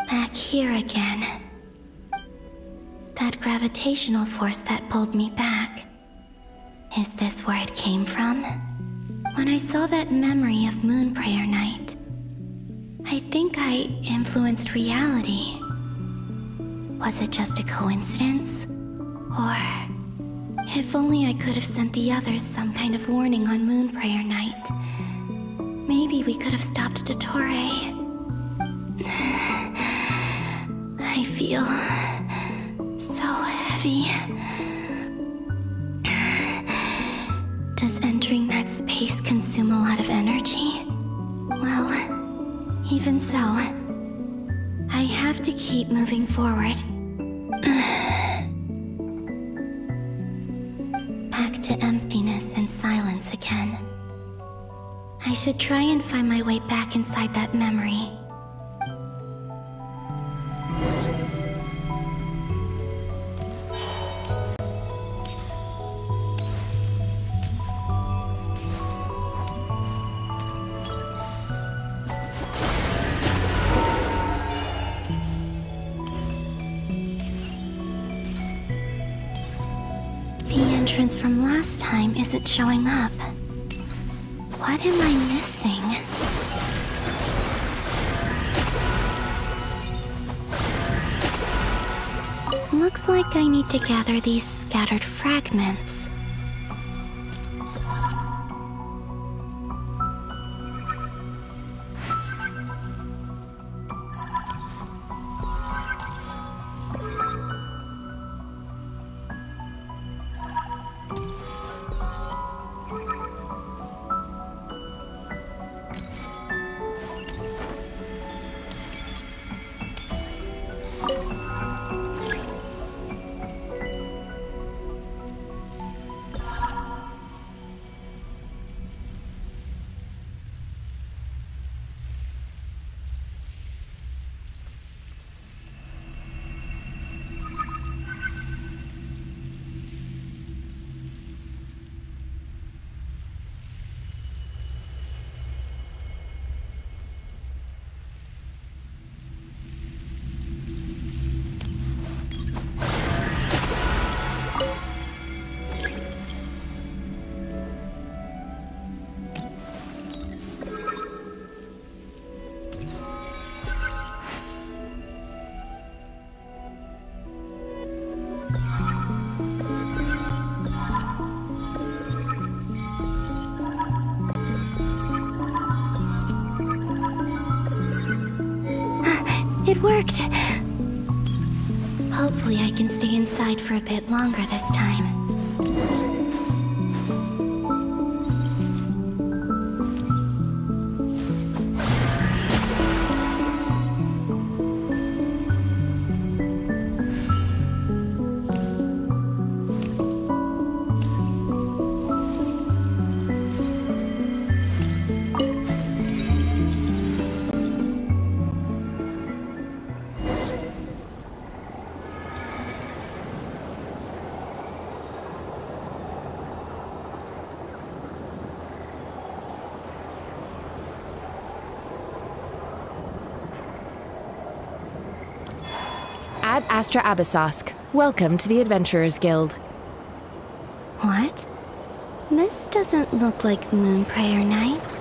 Back here again. That gravitational force that pulled me back. Is this where it came from? When I saw that memory of Moon Prayer Night, I think I influenced reality. Was it just a coincidence? Or... if only I could have sent the others some kind of warning on Moon Prayer Night. Maybe we could have stopped Dottore. I feel... so heavy. Does entering that space consume a lot of energy? Well, even so, I have to keep moving forward. Back to emptiness and silence again. I should try and find my way back inside that memory. From last time isn't showing up. What am I missing? Looks like I need to gather these scattered fragments. It worked! Hopefully I can stay inside for a bit longer this time. Ad Astra Abyssosk. Welcome to the Adventurers Guild. What? This doesn't look like Moon Prayer Night.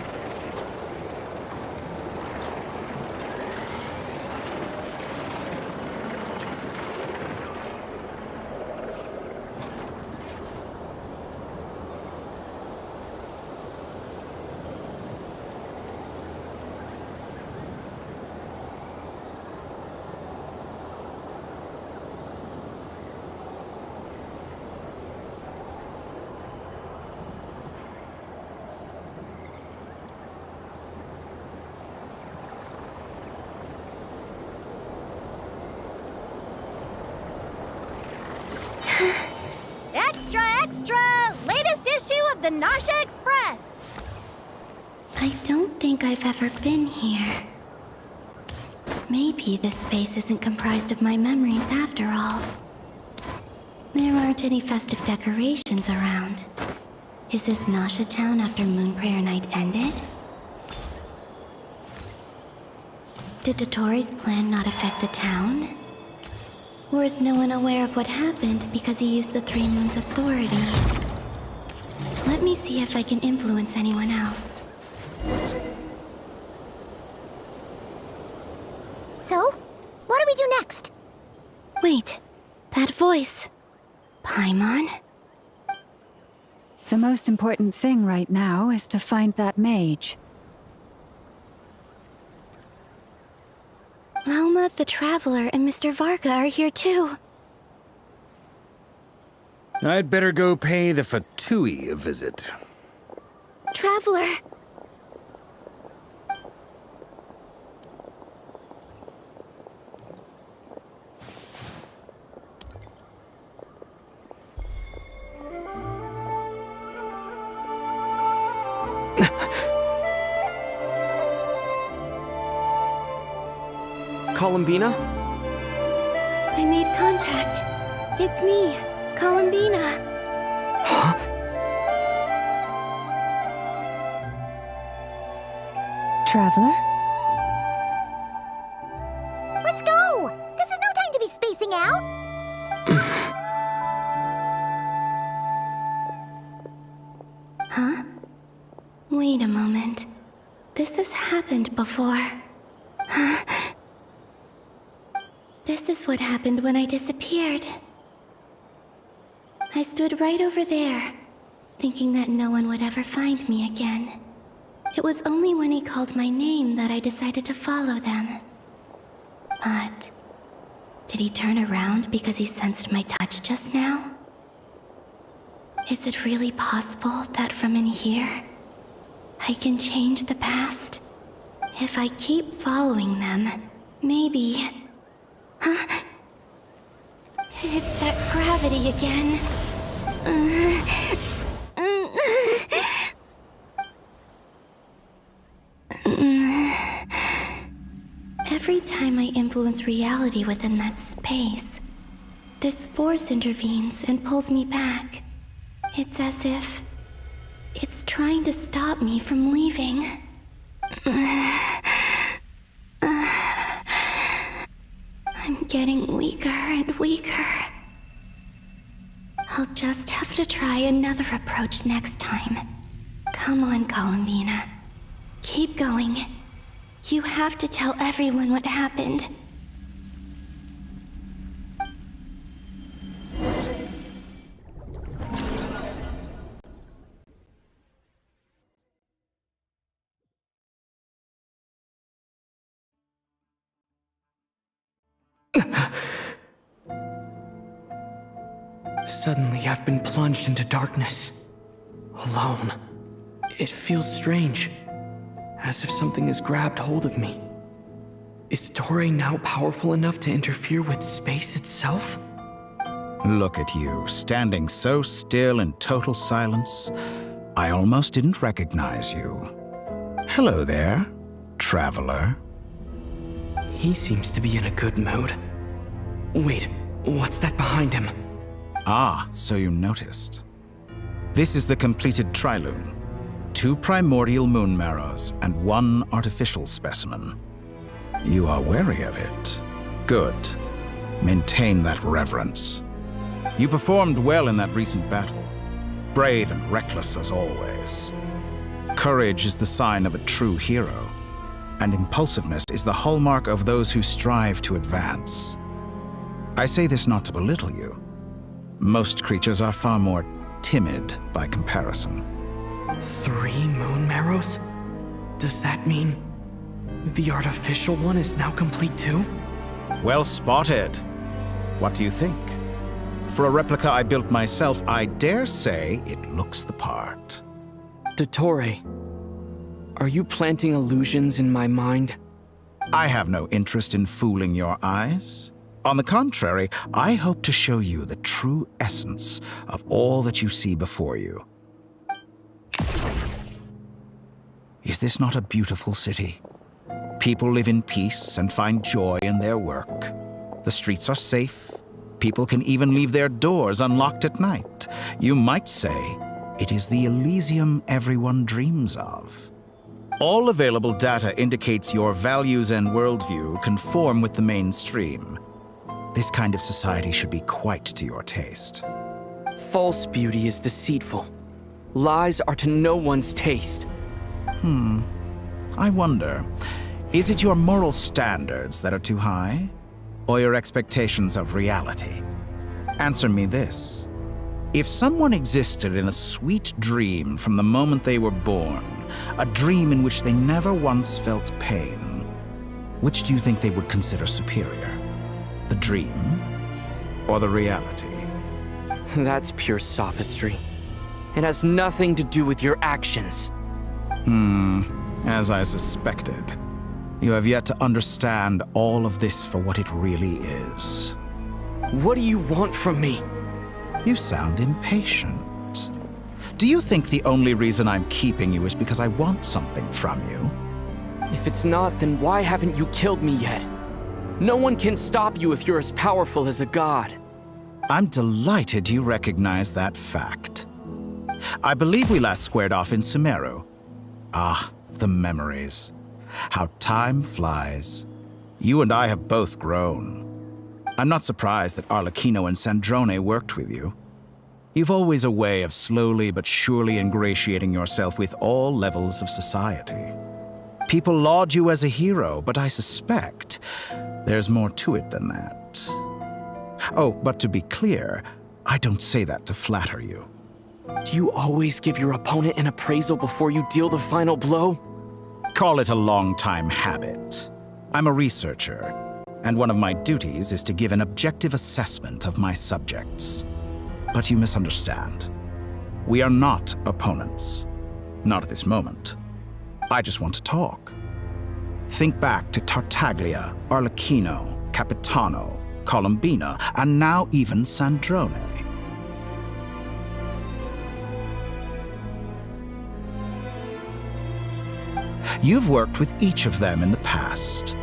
Extra, extra! Latest issue of the Nausea Express! I don't think I've ever been here. Maybe this space isn't comprised of my memories after all. There aren't any festive decorations around. Is this Nausea Town after Moon Prayer Night ended? Did Dottore's plan not affect the town? Or is no one aware of what happened because he used the Three Moons' authority? Let me see if I can influence anyone else. So, what do we do next? Wait, that voice. Paimon? The most important thing right now is to find that mage. Lauma the Traveler and Mr. Varga are here too. I'd better go pay the Fatui a visit. Traveler! Columbina? I made contact. It's me, Columbina. Huh? Traveler? Let's go! This is no time to be spacing out! Huh? Wait a moment. This has happened before. Huh? This is what happened when I disappeared. I stood right over there, thinking that no one would ever find me again. It was only when he called my name that I decided to follow them. But did he turn around because he sensed my touch just now? Is it really possible that from in here, I can change the past? If I keep following them, maybe... Huh? It's that gravity again. Every time I influence reality within that space, this force intervenes and pulls me back. It's as if it's trying to stop me from leaving. I'm getting weaker and weaker. I'll just have to try another approach next time. Come on, Columbina. Keep going. You have to tell everyone what happened. Suddenly, I've been plunged into darkness. Alone. It feels strange. As if something has grabbed hold of me. Is Dottore now powerful enough to interfere with space itself? Look at you, standing so still in total silence. I almost didn't recognize you. Hello there, traveler. He seems to be in a good mood. Wait, what's that behind him? Ah, so you noticed. This is the completed Trilune. 2 primordial moon marrows and 1 artificial specimen. You are wary of it. Good. Maintain that reverence. You performed well in that recent battle. Brave and reckless as always. Courage is the sign of a true hero, and impulsiveness is the hallmark of those who strive to advance. I say this not to belittle you. Most creatures are far more timid by comparison. 3 moon marrows? Does that mean the artificial one is now complete too? Well spotted. What do you think? For a replica I built myself, I dare say it looks the part. Dottore, are you planting illusions in my mind? I have no interest in fooling your eyes. On the contrary, I hope to show you the true essence of all that you see before you. Is this not a beautiful city? People live in peace and find joy in their work. The streets are safe. People can even leave their doors unlocked at night. You might say it is the Elysium everyone dreams of. All available data indicates your values and worldview conform with the mainstream. This kind of society should be quite to your taste. False beauty is deceitful. Lies are to no one's taste. I wonder, is it your moral standards that are too high? Or your expectations of reality? Answer me this. If someone existed in a sweet dream from the moment they were born, a dream in which they never once felt pain, which do you think they would consider superior? The dream or the reality? That's pure sophistry. It has nothing to do with your actions. As I suspected. You have yet to understand all of this for what it really is. What do you want from me? You sound impatient. Do you think the only reason I'm keeping you is because I want something from you? If it's not, then why haven't you killed me yet? No one can stop you if you're as powerful as a god. I'm delighted you recognize that fact. I believe we last squared off in Sumeru. Ah, the memories. How time flies. You and I have both grown. I'm not surprised that Arlecchino and Sandrone worked with you. You've always a way of slowly but surely ingratiating yourself with all levels of society. People laud you as a hero, but I suspect there's more to it than that. Oh, but to be clear, I don't say that to flatter you. Do you always give your opponent an appraisal before you deal the final blow? Call it a long-time habit. I'm a researcher, and one of my duties is to give an objective assessment of my subjects. But you misunderstand. We are not opponents. Not at this moment. I just want to talk. Think back to Tartaglia, Arlecchino, Capitano, Columbina, and now even Sandrone. You've worked with each of them in the past.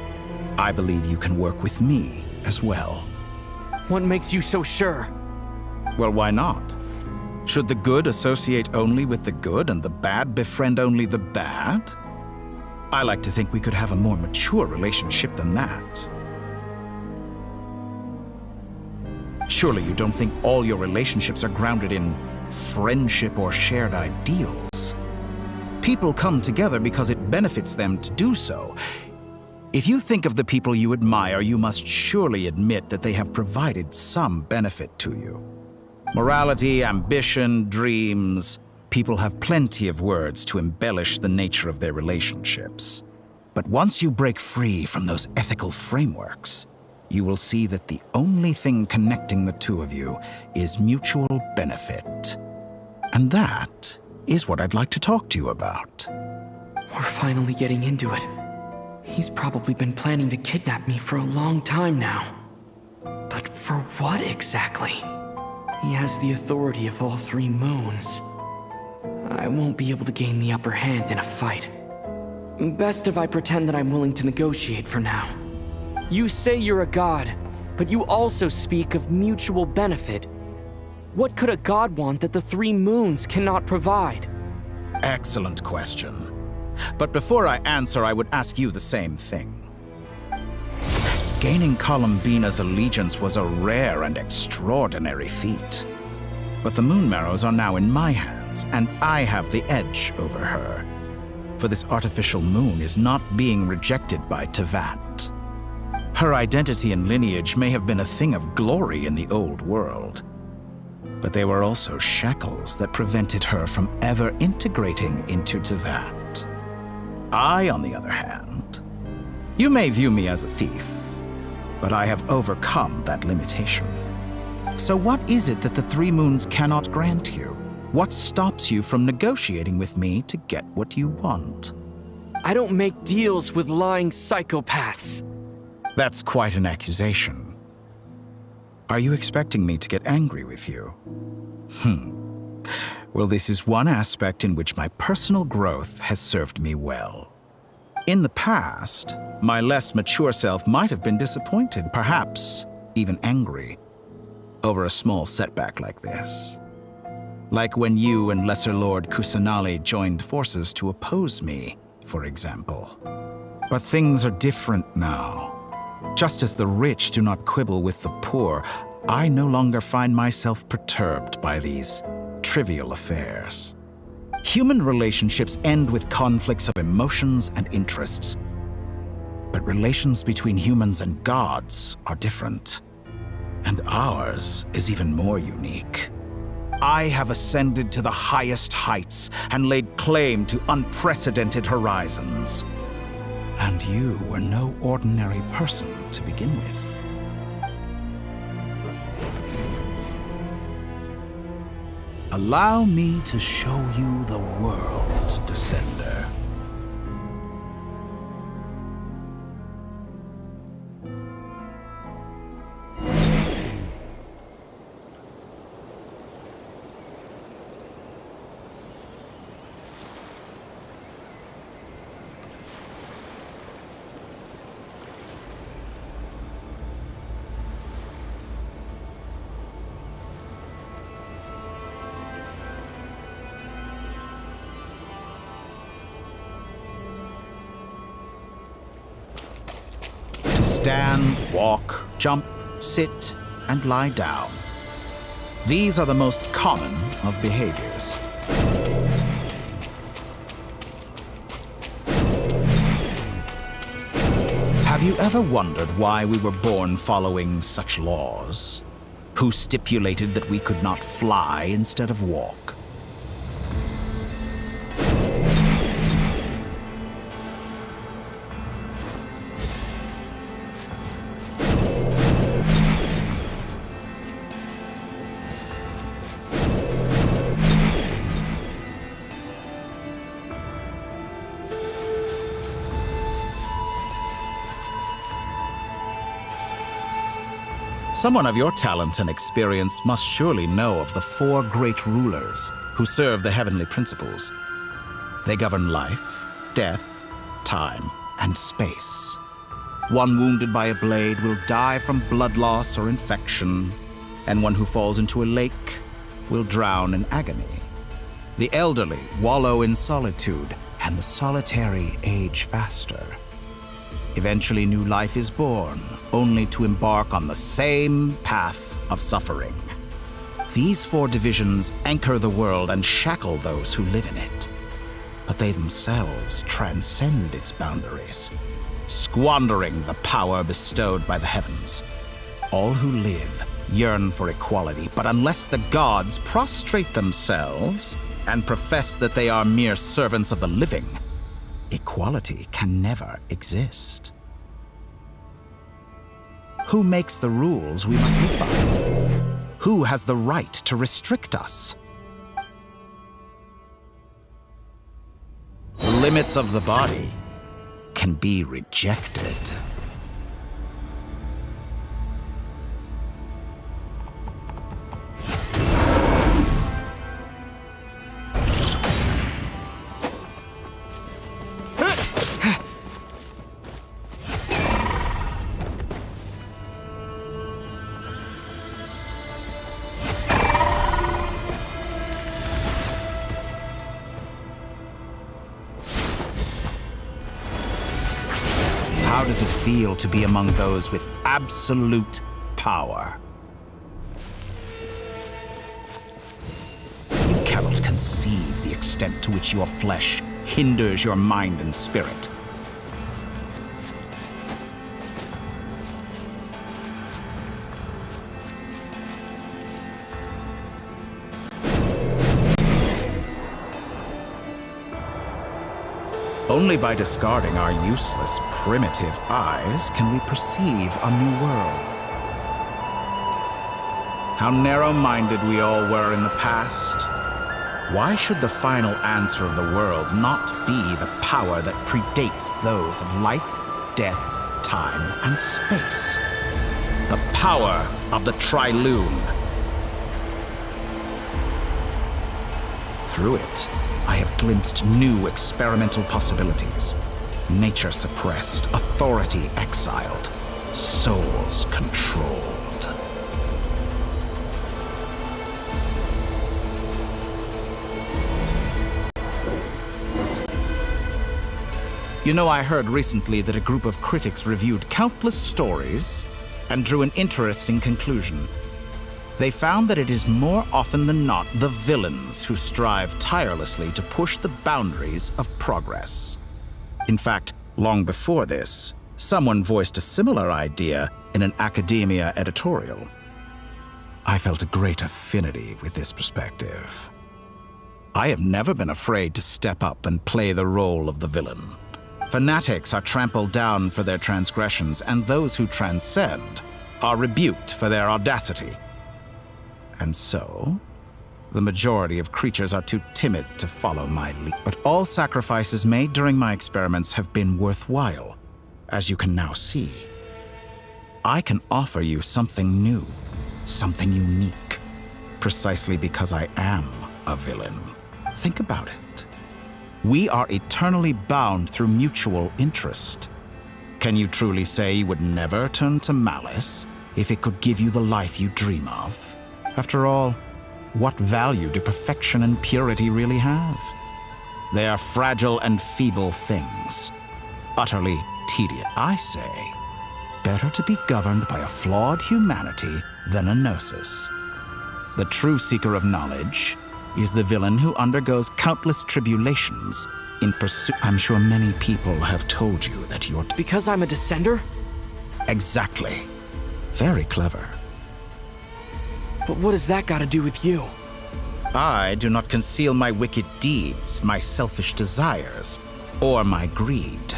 I believe you can work with me as well. What makes you so sure? Well, why not? Should the good associate only with the good and the bad befriend only the bad? I like to think we could have a more mature relationship than that. Surely you don't think all your relationships are grounded in friendship or shared ideals? People come together because it benefits them to do so. If you think of the people you admire, you must surely admit that they have provided some benefit to you. Morality, ambition, dreams. People have plenty of words to embellish the nature of their relationships. But once you break free from those ethical frameworks, you will see that the only thing connecting the two of you is mutual benefit. And that is what I'd like to talk to you about. We're finally getting into it. He's probably been planning to kidnap me for a long time now. But for what exactly? He has the authority of all three moons. I won't be able to gain the upper hand in a fight. Best if I pretend that I'm willing to negotiate for now. You say you're a god, but you also speak of mutual benefit. What could a god want that the three moons cannot provide? Excellent question. But before I answer, I would ask you the same thing. Gaining Columbina's allegiance was a rare and extraordinary feat. But the Moon Marrows are now in my hands, and I have the edge over her. For this artificial moon is not being rejected by Tevat. Her identity and lineage may have been a thing of glory in the old world, but they were also shackles that prevented her from ever integrating into Tevat. I, on the other hand, you may view me as a thief, but I have overcome that limitation. So what is it that the Three Moons cannot grant you? What stops you from negotiating with me to get what you want? I don't make deals with lying psychopaths. That's quite an accusation. Are you expecting me to get angry with you? Well, this is one aspect in which my personal growth has served me well. In the past, my less mature self might have been disappointed, perhaps even angry, over a small setback like this. Like when you and Lesser Lord Kusanali joined forces to oppose me for example. But things are different now. Just as the rich do not quibble with the poor, I no longer find myself perturbed by these trivial affairs. Human relationships end with conflicts of emotions and interests. But relations between humans and gods are different. And ours is even more unique. I have ascended to the highest heights and laid claim to unprecedented horizons. And you were no ordinary person to begin with. Allow me to show you the world, Descender. Stand, walk, jump, sit, and lie down. These are the most common of behaviors. Have you ever wondered why we were born following such laws? Who stipulated that we could not fly instead of walk? Someone of your talent and experience must surely know of the 4 great rulers who serve the heavenly principles. They govern life, death, time, and space. One wounded by a blade will die from blood loss or infection, and one who falls into a lake will drown in agony. The elderly wallow in solitude, and the solitary age faster. Eventually, new life is born, only to embark on the same path of suffering. These 4 divisions anchor the world and shackle those who live in it. But they themselves transcend its boundaries, squandering the power bestowed by the heavens. All who live yearn for equality, but unless the gods prostrate themselves and profess that they are mere servants of the living, equality can never exist. Who makes the rules we must live by? Who has the right to restrict us? The limits of the body can be rejected. How does it feel to be among those with absolute power? You cannot conceive the extent to which your flesh hinders your mind and spirit. Only by discarding our useless, primitive eyes can we perceive a new world. How narrow-minded we all were in the past. Why should the final answer of the world not be the power that predates those of life, death, time, and space? The power of the Triloon. Through it, I have glimpsed new experimental possibilities. Nature suppressed, authority exiled, souls controlled. You know, I heard recently that a group of critics reviewed countless stories and drew an interesting conclusion. They found that it is more often than not the villains who strive tirelessly to push the boundaries of progress. In fact, long before this, someone voiced a similar idea in an academia editorial. I felt a great affinity with this perspective. I have never been afraid to step up and play the role of the villain. Fanatics are trampled down for their transgressions, and those who transcend are rebuked for their audacity. And so, the majority of creatures are too timid to follow my lead. But all sacrifices made during my experiments have been worthwhile, as you can now see. I can offer you something new, something unique, precisely because I am a villain. Think about it. We are eternally bound through mutual interest. Can you truly say you would never turn to malice if it could give you the life you dream of? After all, what value do perfection and purity really have? They are fragile and feeble things, utterly tedious. I say, better to be governed by a flawed humanity than a gnosis. The true seeker of knowledge is the villain who undergoes countless tribulations in pursuit. I'm sure many people have told you that you're... Because I'm a descender? Exactly. Very clever. But what has that got to do with you? I do not conceal my wicked deeds, my selfish desires, or my greed.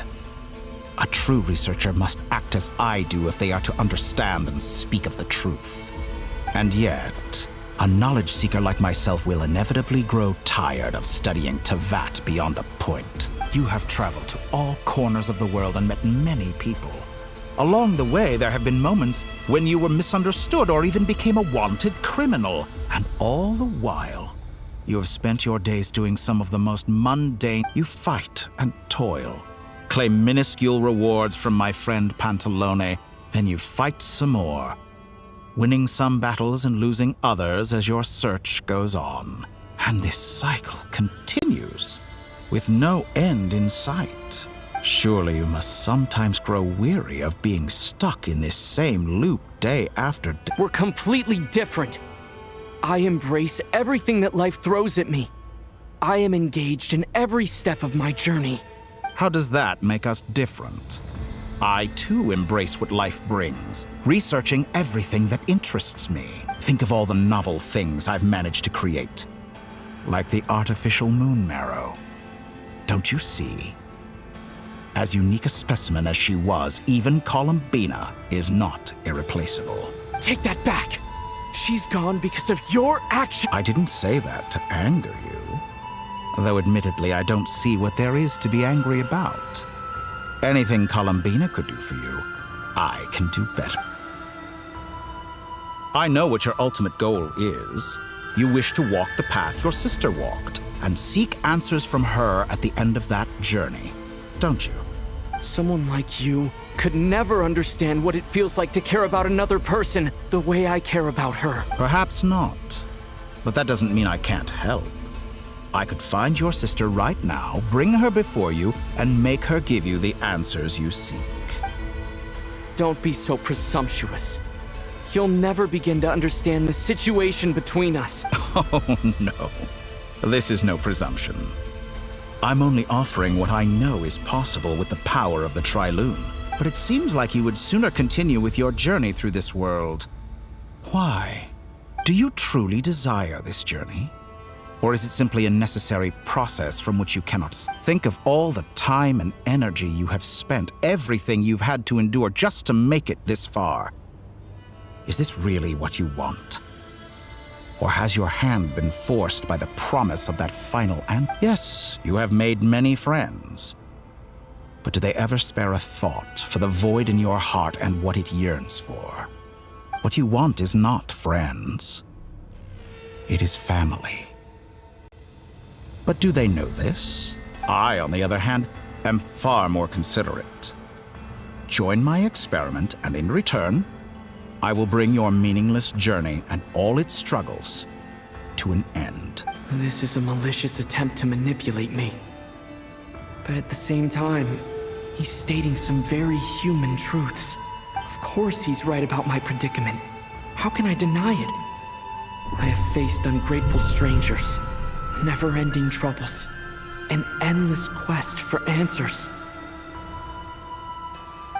A true researcher must act as I do if they are to understand and speak of the truth. And yet, a knowledge seeker like myself will inevitably grow tired of studying Tevat beyond a point. You have traveled to all corners of the world and met many people. Along the way, there have been moments when you were misunderstood or even became a wanted criminal. And all the while, you have spent your days doing some of the most mundane. You fight and toil, claim minuscule rewards from my friend Pantalone, then you fight some more, winning some battles and losing others as your search goes on. And this cycle continues, with no end in sight. Surely you must sometimes grow weary of being stuck in this same loop day after day. We're completely different. I embrace everything that life throws at me. I am engaged in every step of my journey. How does that make us different? I too embrace what life brings, researching everything that interests me. Think of all the novel things I've managed to create, like the artificial moon marrow. Don't you see? As unique a specimen as she was, even Columbina is not irreplaceable. Take that back! She's gone because of your action! I didn't say that to anger you. Though admittedly, I don't see what there is to be angry about. Anything Columbina could do for you, I can do better. I know what your ultimate goal is. You wish to walk the path your sister walked, and seek answers from her at the end of that journey, don't you? Someone like you could never understand what it feels like to care about another person the way I care about her. Perhaps not, but that doesn't mean I can't help. I could find your sister right now, bring her before you, and make her give you the answers you seek. Don't be so presumptuous. You'll never begin to understand the situation between us. Oh, no. This is no presumption. I'm only offering what I know is possible with the power of the Trilune. But it seems like you would sooner continue with your journey through this world. Why? Do you truly desire this journey? Or is it simply a necessary process from which you cannot think of all the time and energy you have spent, everything you've had to endure just to make it this far? Is this really what you want? Or has your hand been forced by the promise of that final end? Yes, you have made many friends. But do they ever spare a thought for the void in your heart and what it yearns for? What you want is not friends. It is family. But do they know this? I, on the other hand, am far more considerate. Join my experiment, and in return, I will bring your meaningless journey and all its struggles to an end. This is a malicious attempt to manipulate me. But at the same time, He's stating some very human truths. Of course he's right about my predicament. How can I deny it? I have faced ungrateful strangers, never-ending troubles, an endless quest for answers.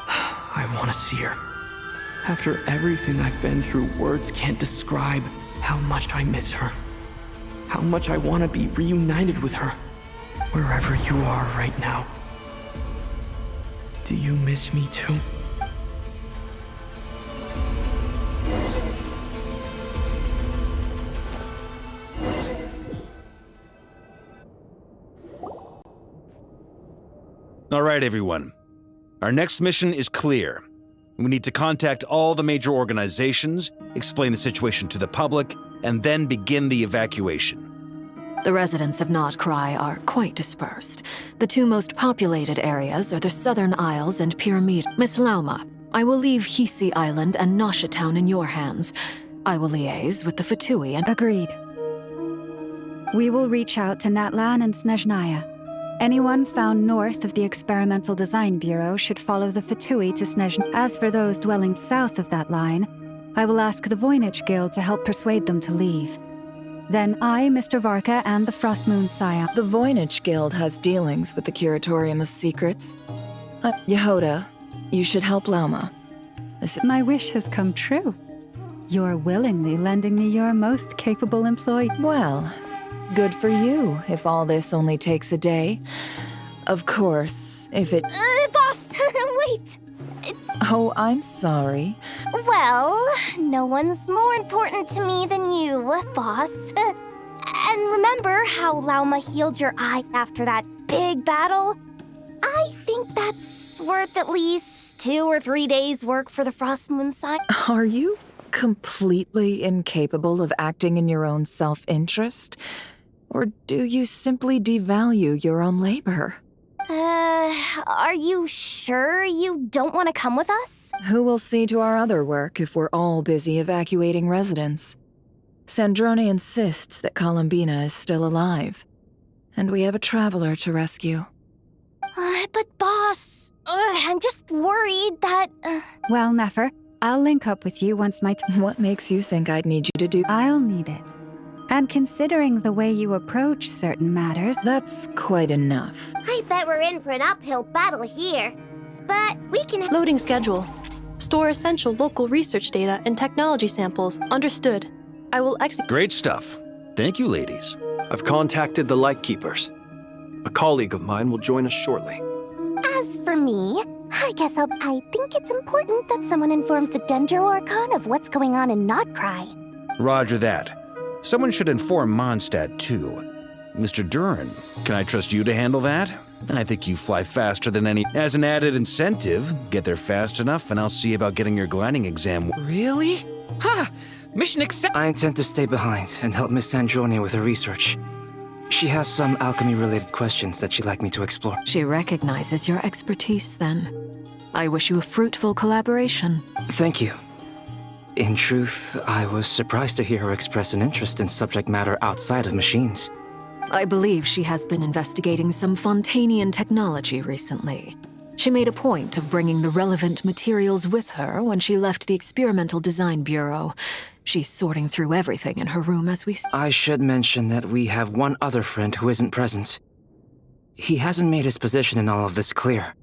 I want to see her. After everything I've been through, words can't describe how much I miss her. How much I want to be reunited with her. Wherever you are right now. Do you miss me too? All right, everyone. Our next mission is clear. We need to contact all the major organizations, explain the situation to the public, and then begin the evacuation. The residents of Nod Krai are quite dispersed. The two most populated areas are the Southern Isles and Pyramid. Miss Lauma, I will leave Hisi Island and Nosha Town in your hands. I will liaise with the Fatui and— Agreed. We will reach out to Natlan and Snezhnaya. Anyone found north of the Experimental Design Bureau should follow the Fatui to Snezhnaya. As for those dwelling south of that line, I will ask the Voynich Guild to help persuade them to leave. Then I, Mr. Varka, and the Frost Moon Scion. The Voynich Guild has dealings with the Curatorium of Secrets. Yehoda, you should help Lauma. My wish has come true. You're willingly lending me your most capable employee. Well, good for you, if all this only takes a day. Of course, if it— Boss, wait! Oh, I'm sorry. Well, no one's more important to me than you, boss. And remember how Lauma healed your eyes after that big battle? I think that's worth at least 2 or 3 days' work for the Frost Moon Sign. Are you completely incapable of acting in your own self-interest? Or do you simply devalue your own labor? Are you sure you don't want to come with us? Who will see to our other work if we're all busy evacuating residents? Sandrone insists that Columbina is still alive, and we have a traveler to rescue. But boss, I'm just worried that— Well, Nefer, I'll link up with you once my— What makes you think I'd need you to do— I'll need it. And considering the way you approach certain matters— That's quite enough. I bet we're in for an uphill battle here. But we can— Loading schedule. Store essential local research data and technology samples. Understood. I will execute. Great stuff. Thank you, ladies. I've contacted the Lightkeepers. A colleague of mine will join us shortly. As for me, I think it's important that someone informs the Dendro Archon of what's going on in Nod Krai. Roger that. Someone should inform Mondstadt, too. Mr. Duran, can I trust you to handle that? I think you fly faster than any— As an added incentive, get there fast enough and I'll see about getting your gliding exam— Really? Ha! Mission accept— I intend to stay behind and help Miss Sandrone with her research. She has some alchemy-related questions that she'd like me to explore. She recognizes your expertise, then. I wish you a fruitful collaboration. Thank you. In truth, I was surprised to hear her express an interest in subject matter outside of machines. I believe she has been investigating some Fontanian technology recently. She made a point of bringing the relevant materials with her when she left the Experimental Design Bureau. She's sorting through everything in her room as we— I should mention that we have one other friend who isn't present. He hasn't made his position in all of this clear.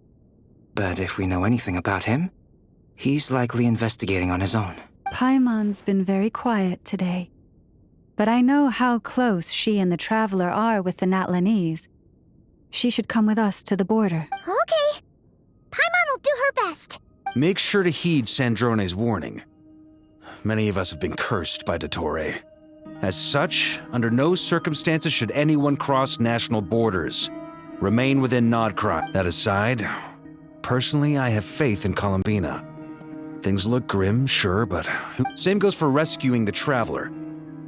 But if we know anything about him, he's likely investigating on his own. Paimon's been very quiet today. But I know how close she and the Traveler are with the Natlanese. She should come with us to the border. Okay. Paimon will do her best. Make sure to heed Sandrone's warning. Many of us have been cursed by Dottore. As such, under no circumstances should anyone cross national borders. Remain within Nod Krai. That aside, personally, I have faith in Columbina. Things look grim, sure, but same goes for rescuing the Traveler.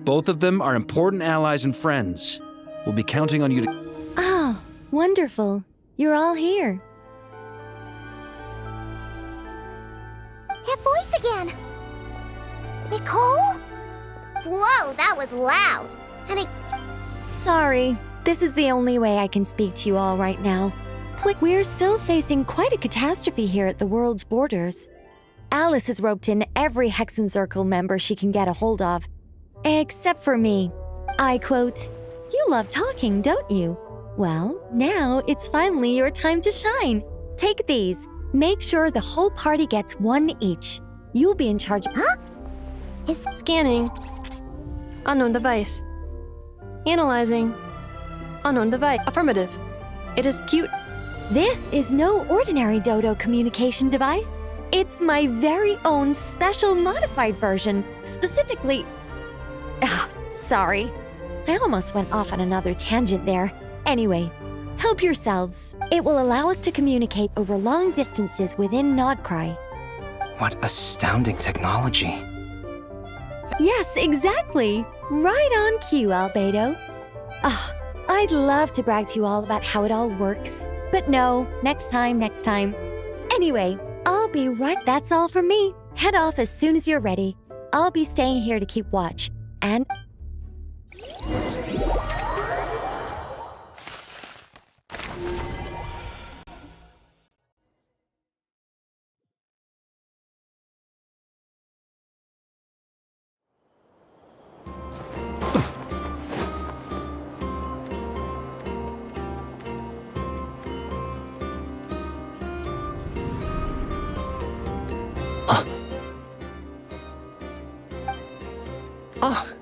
Both of them are important allies and friends. We'll be counting on you to— Oh, wonderful. You're all here. That voice again. Nicole? Whoa, that was loud. And Sorry, this is the only way I can speak to you all right now. We're still facing quite a catastrophe here at the world's borders. Alice has roped in every Hexen Circle member she can get a hold of. Except for me. I quote, "You love talking, don't you? Well, now it's finally your time to shine. Take these. Make sure the whole party gets one each. You'll be in charge." Huh? Scanning. Unknown device. Analyzing. Unknown device. Affirmative. It is cute. This is no ordinary Dodo communication device. It's my very own special modified version, specifically... sorry. I almost went off on another tangent there. Anyway, help yourselves. It will allow us to communicate over long distances within Nod Krai. What astounding technology. Yes, exactly. Right on cue, Albedo. I'd love to brag to you all about how it all works. But no, next time. Anyway, I'll be right. That's all from me. Head off as soon as you're ready. I'll be staying here to keep watch. And...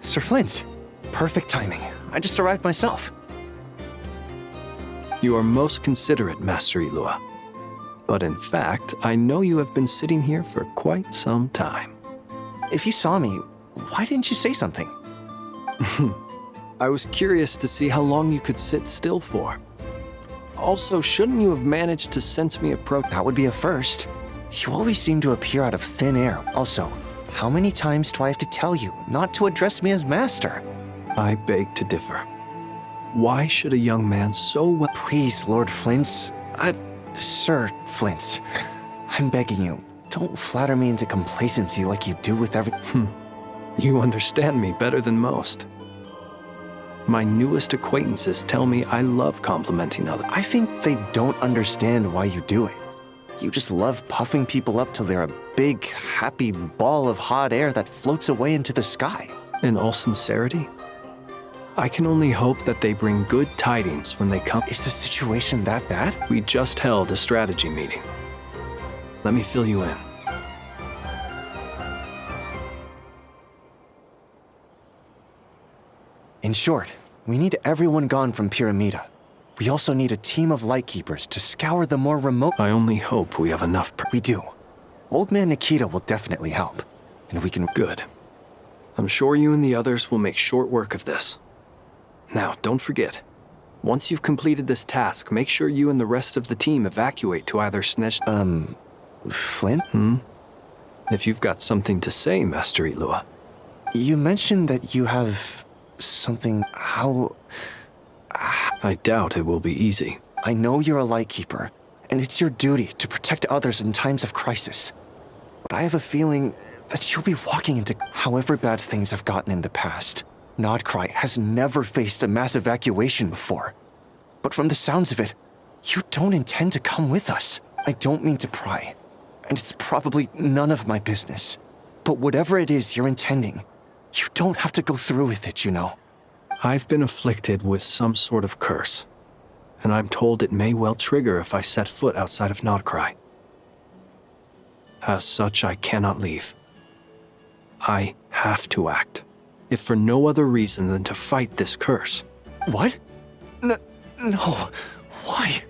Sir Flint. Perfect timing. I just arrived myself. You are most considerate, Master Ilua. But in fact, I know you have been sitting here for quite some time. If you saw me, why didn't you say something? I was curious to see how long you could sit still for. Also, shouldn't you have managed to sense me approach? That would be a first. You always seem to appear out of thin air. Also, how many times do I have to tell you not to address me as master? I beg to differ. Why should a young man so well— Please, Lord Flint's— Sir Flint's, I'm begging you, don't flatter me into complacency like you do with every— You understand me better than most. My newest acquaintances tell me I love complimenting others. I think they don't understand why you do it. You just love puffing people up till they're a big, happy ball of hot air that floats away into the sky. In all sincerity, I can only hope that they bring good tidings when they come. Is the situation that bad? We just held a strategy meeting. Let me fill you in. In short, we need everyone gone from Pyramida. We also need a team of lightkeepers to scour the more remote— I only hope we have enough— We do. Old Man Nikita will definitely help, and we can— Good. I'm sure you and the others will make short work of this. Now, don't forget, once you've completed this task, make sure you and the rest of the team evacuate to either Flint? If you've got something to say, Master Ilua. You mentioned that you have something— I doubt it will be easy. I know you're a lightkeeper, and it's your duty to protect others in times of crisis. But I have a feeling that you'll be walking into— However bad things have gotten in the past, Nod Krai has never faced a mass evacuation before. But from the sounds of it, you don't intend to come with us. I don't mean to pry, and it's probably none of my business. But whatever it is you're intending, you don't have to go through with it, you know. I've been afflicted with some sort of curse, and I'm told it may well trigger if I set foot outside of Nod Krai. As such, I cannot leave. I have to act, if for no other reason than to fight this curse. What? No. Why?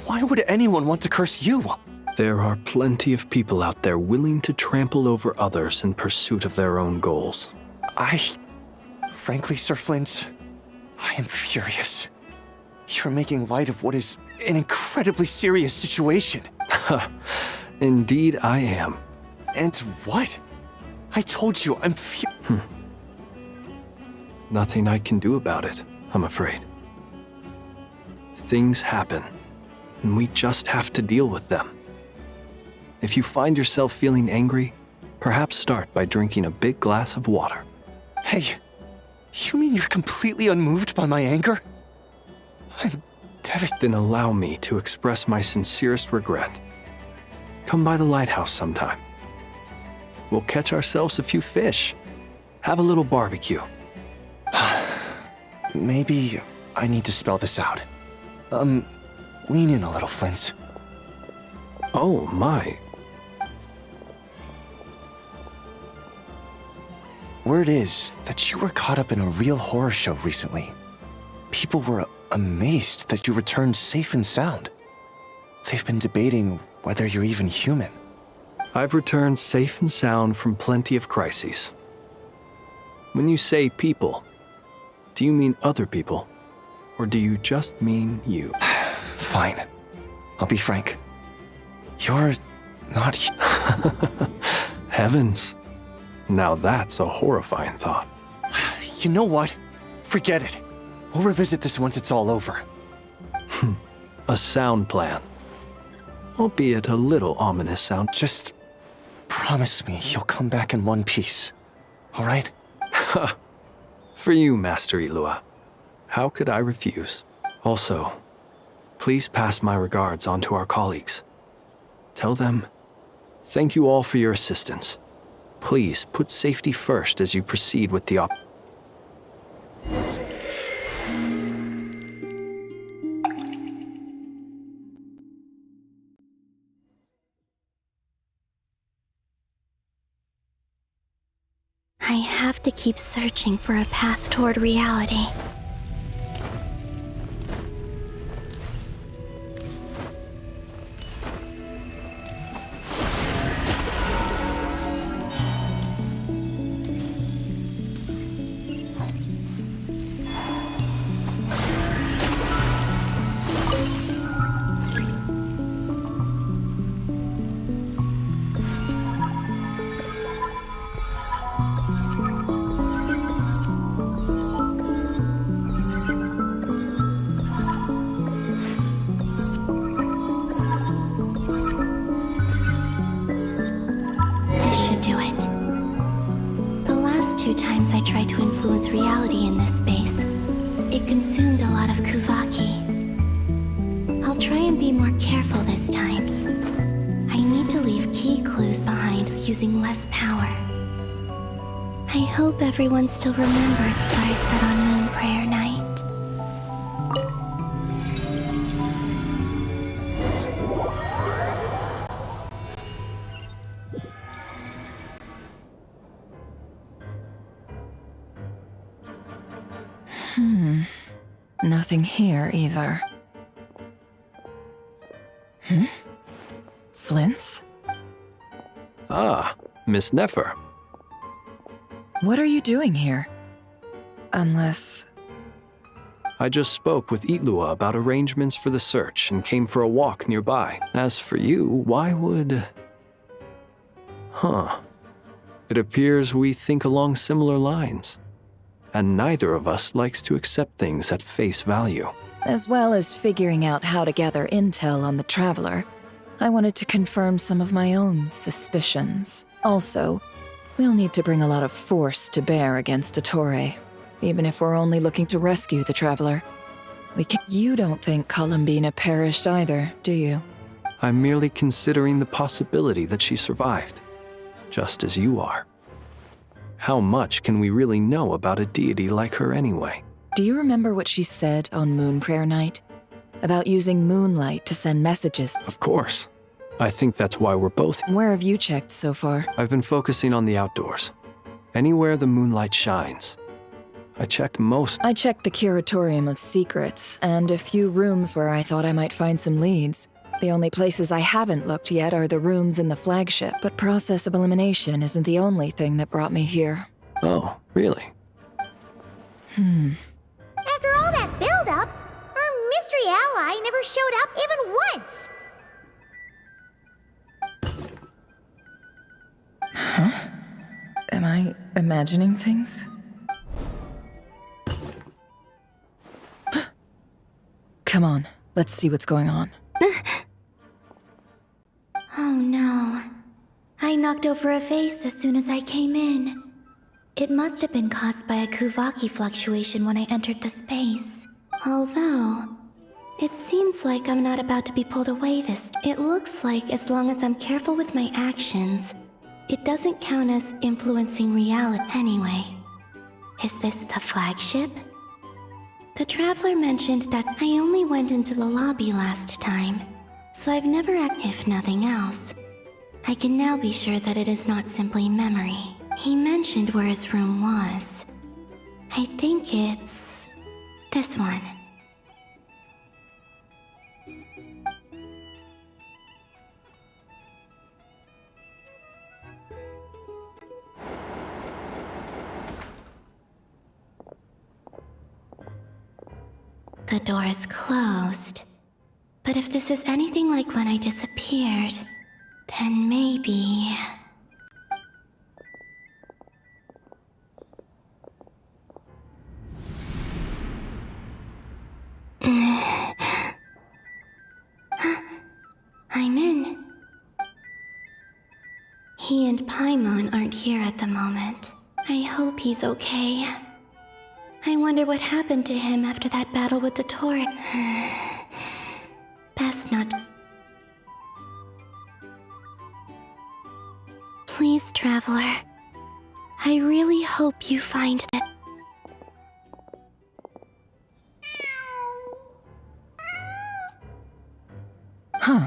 Why would anyone want to curse you? There are plenty of people out there willing to trample over others in pursuit of their own goals. Frankly, Sir Flint, I am furious. You're making light of what is an incredibly serious situation. Indeed I am. And what? I told you, I'm Nothing I can do about it, I'm afraid. Things happen, and we just have to deal with them. If you find yourself feeling angry, perhaps start by drinking a big glass of water. Hey, you mean you're completely unmoved by my anger? I'm Then allow me to express my sincerest regret. Come by the lighthouse sometime. We'll catch ourselves a few fish. Have a little barbecue. Maybe I need to spell this out. Lean in a little, Flint's. Oh, my. Word is that you were caught up in a real horror show recently. People were amazed that you returned safe and sound. They've been debating whether you're even human. I've returned safe and sound from plenty of crises. When you say people, do you mean other people? Or do you just mean you? Fine. I'll be frank. You're not... Heavens. Now that's a horrifying thought. You know what? Forget it. We'll revisit this once it's all over. A sound plan. Albeit a little ominous sound. Just promise me you'll come back in one piece. All right? For you, Master Ilua. How could I refuse? Also, please pass my regards on to our colleagues. Tell them, thank you all for your assistance. Please put safety first as you proceed with the I have to keep searching for a path toward reality. I tried to influence reality in this space. It consumed a lot of Kuvaki. I'll try and be more careful this time. I need to leave key clues behind using less power. I hope everyone still remembers what I said on Moon Prayer Night. Nothing here either. Flint's? Ah, Miss Nefer. What are you doing here? Unless... I just spoke with Ilua about arrangements for the search and came for a walk nearby. As for you, why would... It appears we think along similar lines. And neither of us likes to accept things at face value. As well as figuring out how to gather intel on the Traveler, I wanted to confirm some of my own suspicions. Also, we'll need to bring a lot of force to bear against Dottore, even if we're only looking to rescue the Traveler. You don't think Columbina perished either, do you? I'm merely considering the possibility that she survived, just as you are. How much can we really know about a deity like her anyway? Do you remember what she said on Moon Prayer Night? About using moonlight to send messages? Of course. I think that's why we're both... Where have you checked so far? I've been focusing on the outdoors. Anywhere the moonlight shines. I checked the Curatorium of Secrets, and a few rooms where I thought I might find some leads. The only places I haven't looked yet are the rooms in the flagship, but process of elimination isn't the only thing that brought me here. Oh, really? After all that build-up, our mystery ally never showed up even once! Huh? Am I imagining things? Come on, let's see what's going on. Oh no. I knocked over a vase as soon as I came in. It must have been caused by a Kuvaki fluctuation when I entered the space. Although, It seems like I'm not about to be pulled away this. It looks like as long as I'm careful with my actions, it doesn't count as influencing reality anyway. Is this the flagship? The Traveler mentioned that I only went into the lobby last time, so I've never if nothing else. I can now be sure that it is not simply memory. He mentioned where his room was. I think it's this one. The door is closed. But if this is anything like when I disappeared, then maybe... I'm in. He and Paimon aren't here at the moment. I hope he's okay. I wonder what happened to him after that battle with Dottore. Best not... Please, Traveler. I really hope you find that... Huh.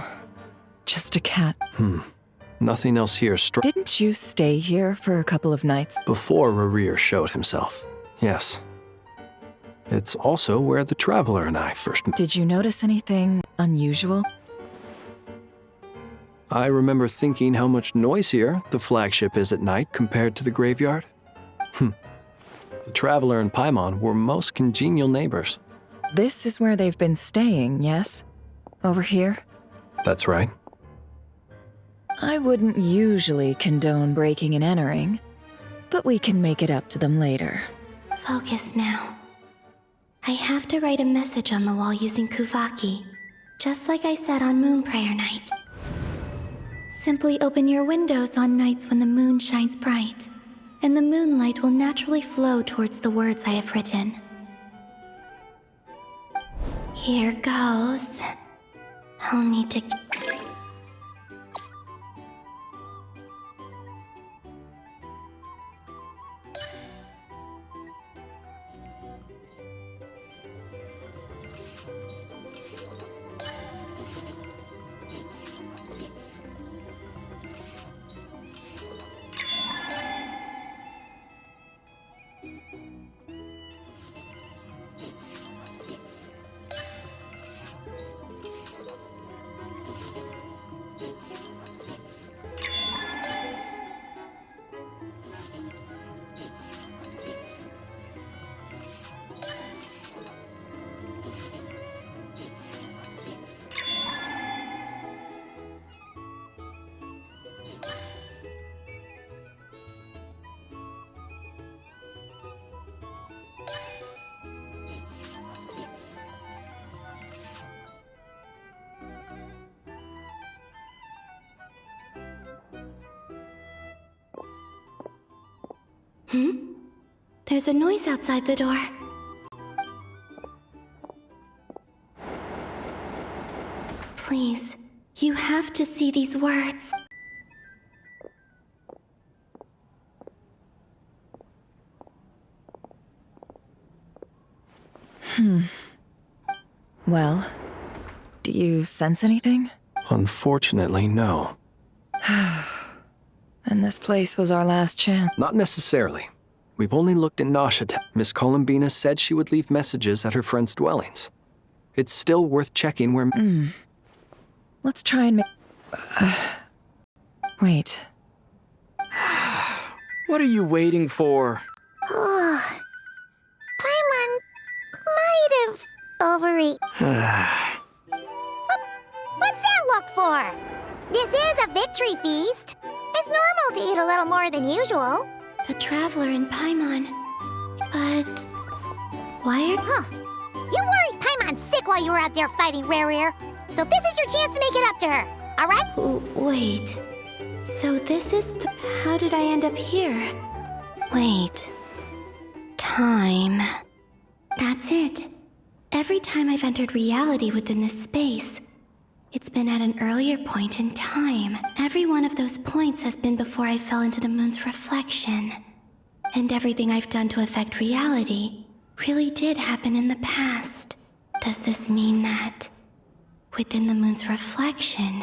Just a cat. Nothing else here Didn't you stay here for a couple of nights? before Rerir showed himself. Yes. It's also where the Traveler and I first met. Did you notice anything unusual? I remember thinking how much noisier the flagship is at night compared to the graveyard. The Traveler and Paimon were most congenial neighbors. This is where they've been staying, yes? Over here? That's right. I wouldn't usually condone breaking and entering, but we can make it up to them later. Focus now. I have to write a message on the wall using Kuvaki, just like I said on Moon Prayer Night. Simply open your windows on nights when the moon shines bright, and the moonlight will naturally flow towards the words I have written. Here goes. I'll need to... There's a noise outside the door. Please, you have to see these words. Well, do you sense anything? Unfortunately, no. And this place was our last chance. Not necessarily. We've only looked in Noshita. Miss Columbina said she would leave messages at her friends' dwellings. It's still worth checking where... Let's try and make... Wait. What are you waiting for? Paimon might have overeaten. What's that look for? This is a victory feast. It's normal to eat a little more than usual. The Traveler and Paimon. But... why are... Huh. You worried Paimon sick while you were out there fighting Rerir. So this is your chance to make it up to her, alright? Wait. So this is the... How did I end up here? Wait. Time. That's it. every time I've entered reality within this space, it's been at an earlier point in time. Every one of those points has been before I fell into the moon's reflection. And everything I've done to affect reality really did happen in the past. Does this mean that within the moon's reflection,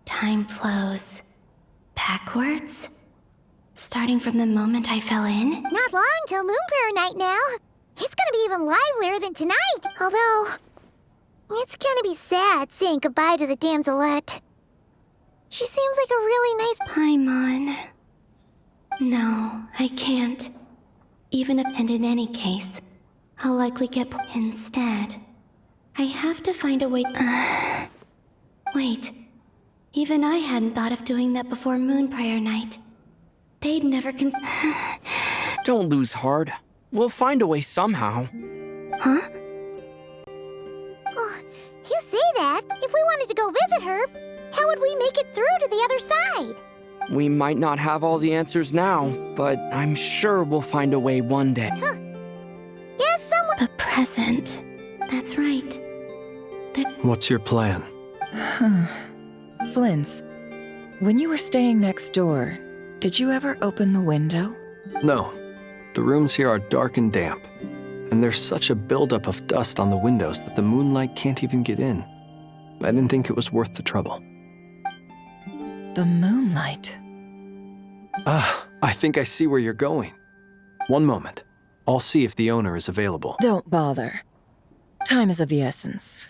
time flows backwards? Starting from the moment I fell in? Not long till Moon Prayer Night now. It's gonna be even livelier than tonight. Although, it's gonna be sad saying goodbye to the damselette. She seems like a really nice... Paimon. No, I can't. Even if, and in any case, I'll likely get instead. I have to find a way... Wait. Even I hadn't thought of doing that before Moon Prayer Night. They'd never Don't lose heart. We'll find a way somehow. Huh? Oh, you say that. If we wanted to go visit her, how would we make it through to the other side? We might not have all the answers now, but I'm sure we'll find a way one day. Huh. Yes, someone... The present. That's right. What's your plan? Flint's, when you were staying next door, did you ever open the window? No. The rooms here are dark and damp, and there's such a buildup of dust on the windows that the moonlight can't even get in. I didn't think it was worth the trouble. The moonlight? I think I see where you're going. One moment. I'll see if the owner is available. Don't bother. Time is of the essence.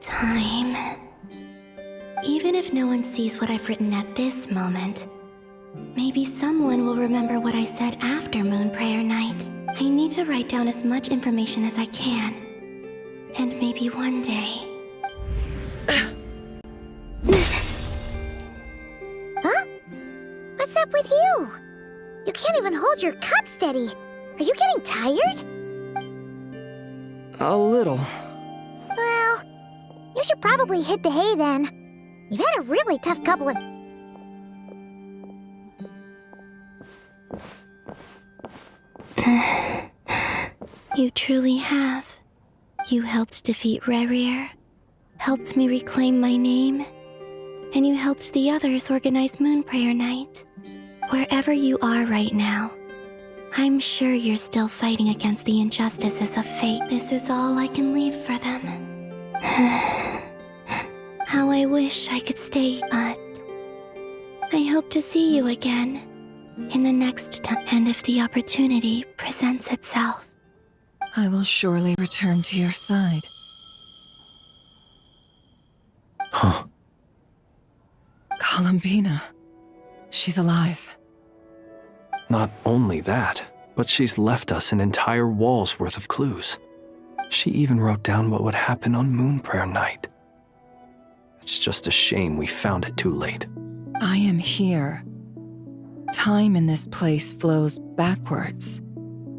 Time. Even if no one sees what I've written at this moment, maybe someone will remember what I said after Moon Prayer Night. I need to write down as much information as I can. And maybe one day... Huh? What's up with you? You can't even hold your cup steady. Are you getting tired? A little. Well, you should probably hit the hay then. You've had a really tough couple of... You truly have. You helped defeat Rerir, helped me reclaim my name, and you helped the others organize Moon Prayer Night. Wherever you are right now, I'm sure you're still fighting against the injustices of fate. This is all I can leave for them. How I wish I could stay, but I hope to see you again in the next time, and if the opportunity presents itself. I will surely return to your side. Huh. Columbina. She's alive. Not only that, but she's left us an entire wall's worth of clues. She even wrote down what would happen on Moon Prayer Night. It's just a shame we found it too late. I am here. Time in this place flows backwards.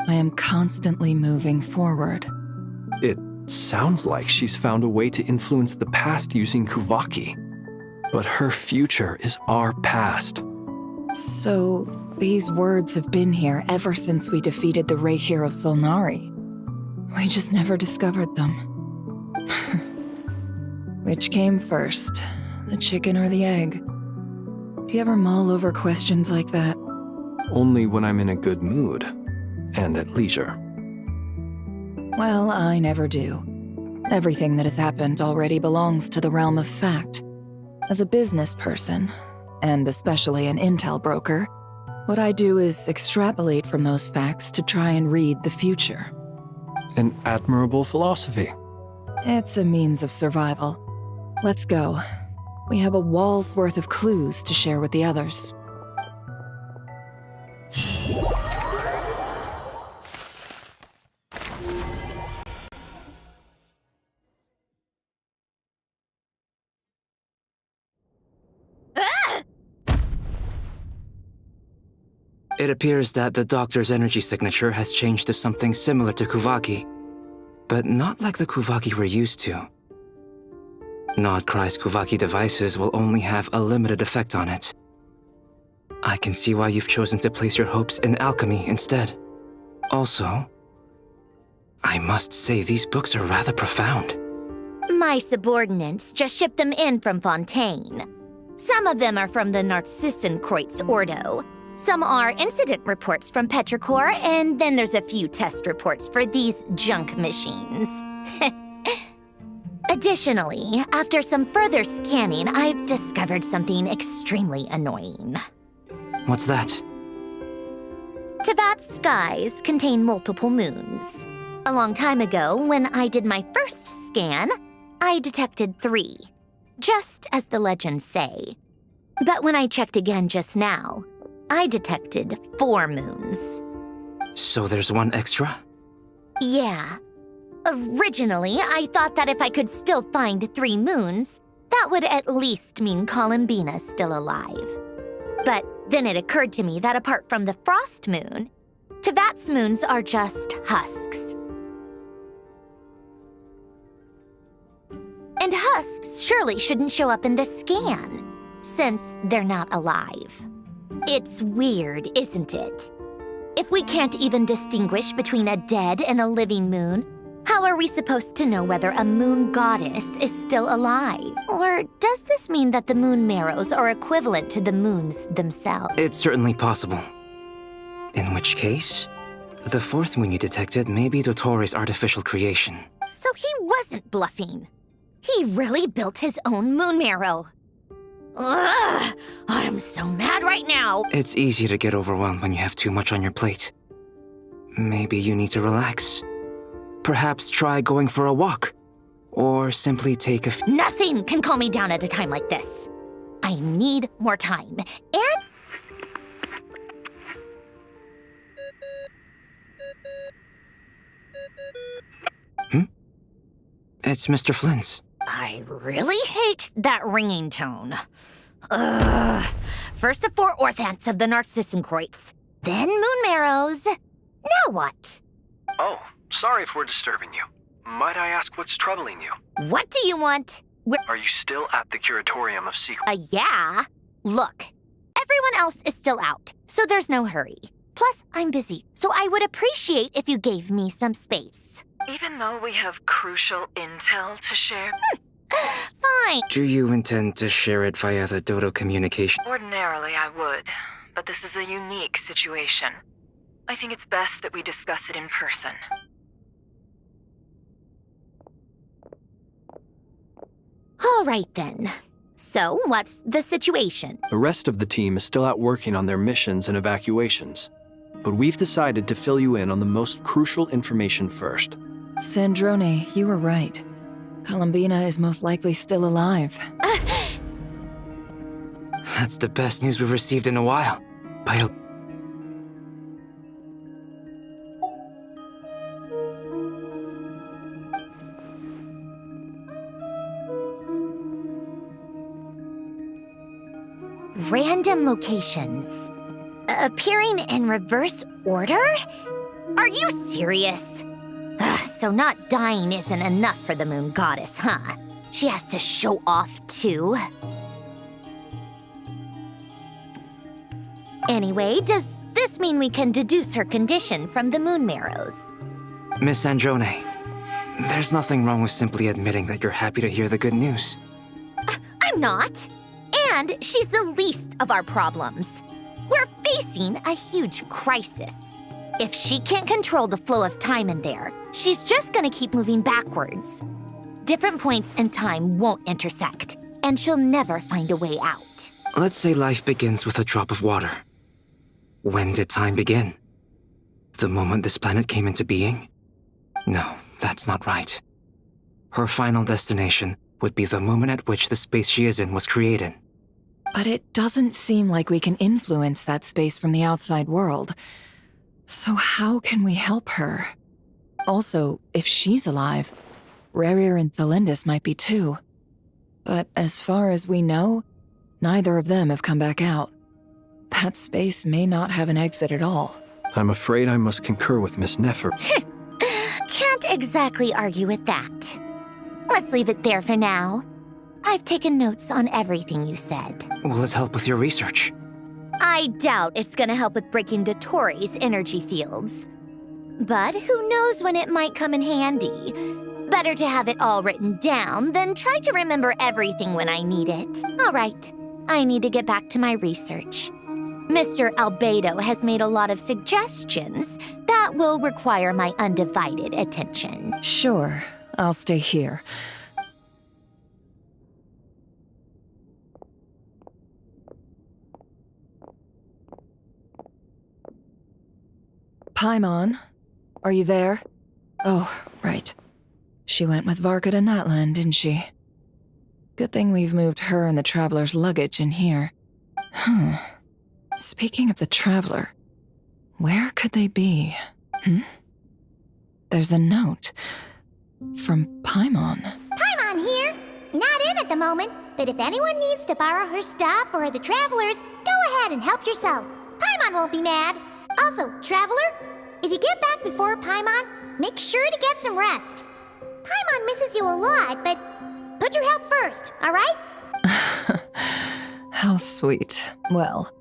I am constantly moving forward. It sounds like she's found a way to influence the past using Kuvaki. But her future is our past. So, these words have been here ever since we defeated the Ray Hero Solnari. We just never discovered them. Which came first, the chicken or the egg? Do you ever mull over questions like that? Only when I'm in a good mood, and at leisure. Well, I never do. Everything that has happened already belongs to the realm of fact. As a business person, and especially an intel broker, what I do is extrapolate from those facts to try and read the future. An admirable philosophy. It's a means of survival. Let's go. We have a wall's worth of clues to share with the others. It appears that the doctor's energy signature has changed to something similar to Kuvaki, but not like the Kuvaki we're used to. Nod Krai's Kuvaki devices will only have a limited effect on it. I can see why you've chosen to place your hopes in alchemy instead. Also, I must say these books are rather profound. My subordinates just shipped them in from Fontaine. Some of them are from the Narcissenkreuz Ordo. Some are incident reports from Petrichor, and then there's a few test reports for these junk machines. Additionally, after some further scanning, I've discovered something extremely annoying. What's that? Tevat's skies contain multiple moons. A long time ago, when I did my first scan, I detected 3, just as the legends say. But when I checked again just now, I detected 4 moons. So there's one extra? Yeah. Originally, I thought that if I could still find 3 moons, that would at least mean Columbina's still alive. But then it occurred to me that apart from the frost moon, Tevat's moons are just husks. And husks surely shouldn't show up in the scan, since they're not alive. It's weird, isn't it? If we can't even distinguish between a dead and a living moon, how are we supposed to know whether a moon goddess is still alive? Or does this mean that the moon marrows are equivalent to the moons themselves? It's certainly possible. In which case, the 4th moon you detected may be Dottore's artificial creation. So he wasn't bluffing. He really built his own moon marrow. Ugh! I'm so mad right now! It's easy to get overwhelmed when you have too much on your plate. Maybe you need to relax. Perhaps try going for a walk. Or simply take a Nothing can calm me down at a time like this. I need more time. And... It's Mr. Flynn's. I really hate that ringing tone. Ugh. First the 4 orthants of the Narcissenkreuz, then moon marrows. Now what? Oh, sorry if we're disturbing you. Might I ask what's troubling you? What do you want? Are you still at the Curatorium of Secret? Yeah. Look, everyone else is still out, so there's no hurry. Plus, I'm busy, so I would appreciate if you gave me some space. Even though we have crucial intel to share? Fine. Do you intend to share it via the Dodo communication? Ordinarily, I would, but this is a unique situation. I think it's best that we discuss it in person. All right, then. So, what's the situation? The rest of the team is still out working on their missions and evacuations, but we've decided to fill you in on the most crucial information first. Sandrone, you were right. Columbina is most likely still alive. That's the best news we've received in a while. Random locations. Appearing in reverse order? Are you serious? So not dying isn't enough for the moon goddess, huh? She has to show off too. Anyway, does this mean we can deduce her condition from the moon marrows? Miss Androne, there's nothing wrong with simply admitting that you're happy to hear the good news. I'm not. And she's the least of our problems. We're facing a huge crisis. If she can't control the flow of time in there, she's just gonna keep moving backwards. Different points in time won't intersect, and she'll never find a way out. Let's say life begins with a drop of water. When did time begin? The moment this planet came into being? No, that's not right. Her final destination would be the moment at which the space she is in was created. But it doesn't seem like we can influence that space from the outside world. So how can we help her? Also, if she's alive, Rerir and Thalindis might be too. But as far as we know, neither of them have come back out. That space may not have an exit at all. I'm afraid I must concur with Miss Nefer. Can't exactly argue with that. Let's leave it there for now. I've taken notes on everything you said. Will it help with your research? I doubt it's gonna help with breaking Dottore's energy fields. But who knows when it might come in handy. Better to have it all written down than try to remember everything when I need it. All right, I need to get back to my research. Mr. Albedo has made a lot of suggestions that will require my undivided attention. Sure, I'll stay here. Paimon, are you there? Oh, right. She went with Varka to Natlan, didn't she? Good thing we've moved her and the Traveler's luggage in here. Speaking of the Traveler, where could they be? There's a note. From Paimon. Paimon here! Not in at the moment, but if anyone needs to borrow her stuff or the Travelers, go ahead and help yourself. Paimon won't be mad. Also, Traveler, if you get back before Paimon, make sure to get some rest. Paimon misses you a lot, but put your health first, alright? How sweet. Well,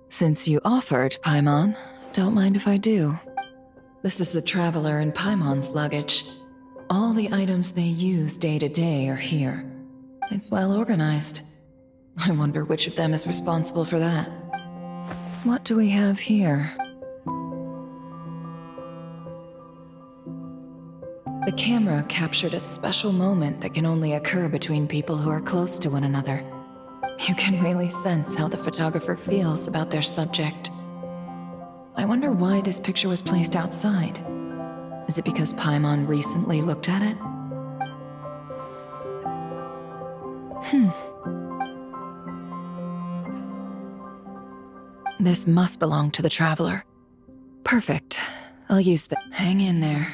since you offered, Paimon, don't mind if I do. This is the Traveler and Paimon's luggage. All the items they use day to day are here. It's well organized. I wonder which of them is responsible for that. What do we have here? The camera captured a special moment that can only occur between people who are close to one another. You can really sense how the photographer feels about their subject. I wonder why this picture was placed outside. Is it because Paimon recently looked at it? This must belong to the Traveler. Perfect. I'll use the... Hang in there.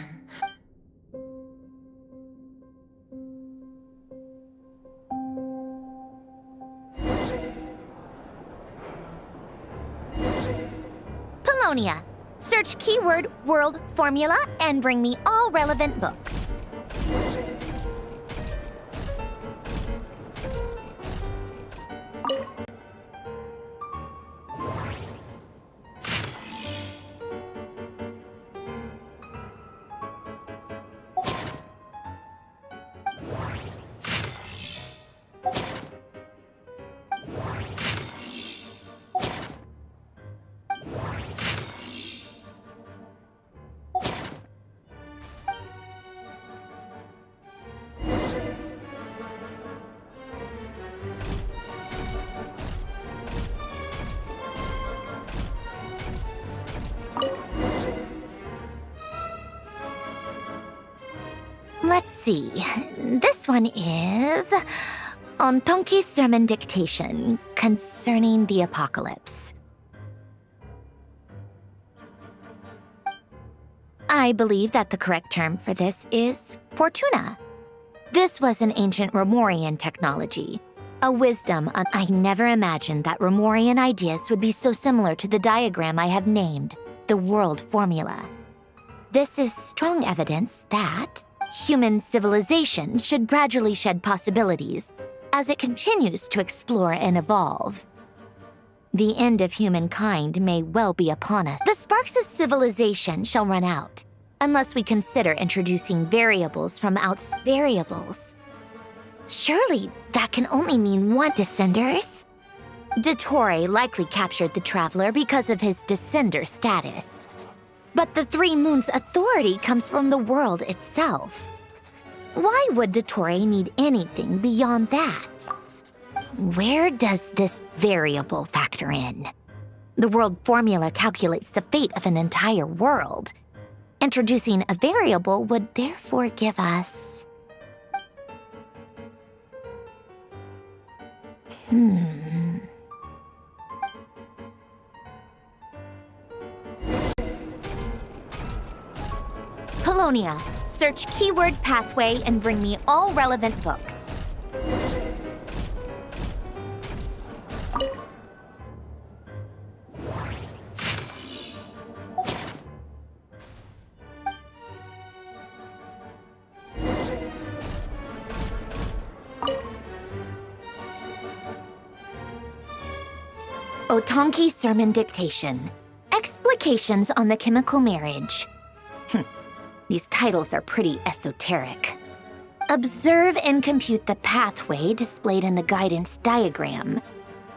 Polonia. Search keyword world formula and bring me all relevant books. Let's see. This one is on Tonki's sermon dictation concerning the apocalypse. I believe that the correct term for this is Fortuna. This was an ancient Romorian technology, a wisdom I never imagined that Romorian ideas would be so similar to the diagram I have named, the world formula. This is strong evidence that human civilization should gradually shed possibilities as it continues to explore and evolve. The end of humankind may well be upon us. The sparks of civilization shall run out, unless we consider introducing variables from outside. Variables? Surely that can only mean one. Descenders? Dottore likely captured the Traveler because of his descender status. But the Three Moons' authority comes from the world itself. Why would Dottore need anything beyond that? Where does this variable factor in? The world formula calculates the fate of an entire world. Introducing a variable would therefore give us... Polonia. Search keyword pathway and bring me all relevant books. Otonki Sermon Dictation. Explications on the Chemical Marriage. These titles are pretty esoteric. Observe and compute the pathway displayed in the guidance diagram.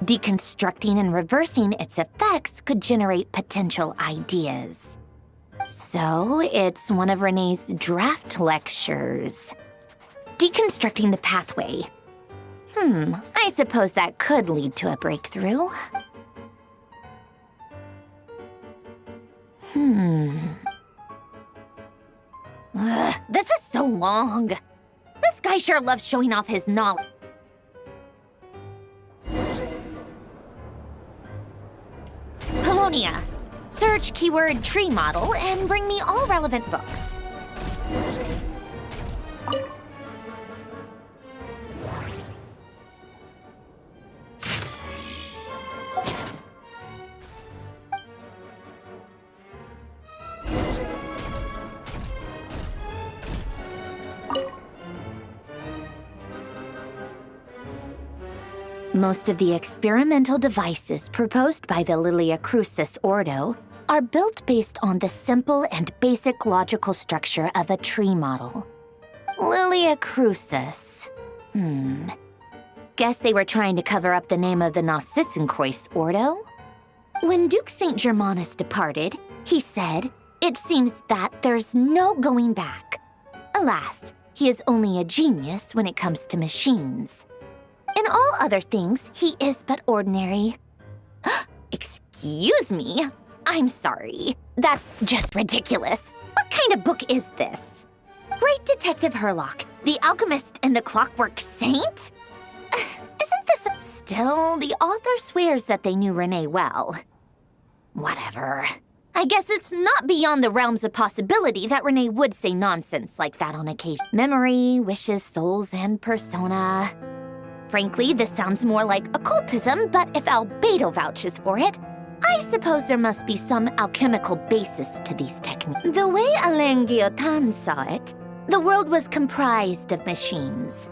Deconstructing and reversing its effects could generate potential ideas. So, it's one of Renee's draft lectures. Deconstructing the pathway. I suppose that could lead to a breakthrough. This is so long. This guy sure loves showing off his knowledge. Colonia. Search keyword tree model and bring me all relevant books. Most of the experimental devices proposed by the Lilia Crucis Ordo are built based on the simple and basic logical structure of a tree model. Lilia Crucis. Guess they were trying to cover up the name of the Narcissenkreuz Ordo? When Duke St. Germanus departed, he said, "It seems that there's no going back." Alas, he is only a genius when it comes to machines. In all other things, he is but ordinary. Excuse me? I'm sorry. That's just ridiculous. What kind of book is this? Great Detective Herlock, the Alchemist and the Clockwork Saint? Isn't this... Still, the author swears that they knew Renee well. Whatever. I guess it's not beyond the realms of possibility that Renee would say nonsense like that on occasion. Memory, wishes, souls, and persona. Frankly, this sounds more like occultism, but if Albedo vouches for it, I suppose there must be some alchemical basis to these techniques. The way Alain Guillotin saw it, the world was comprised of machines.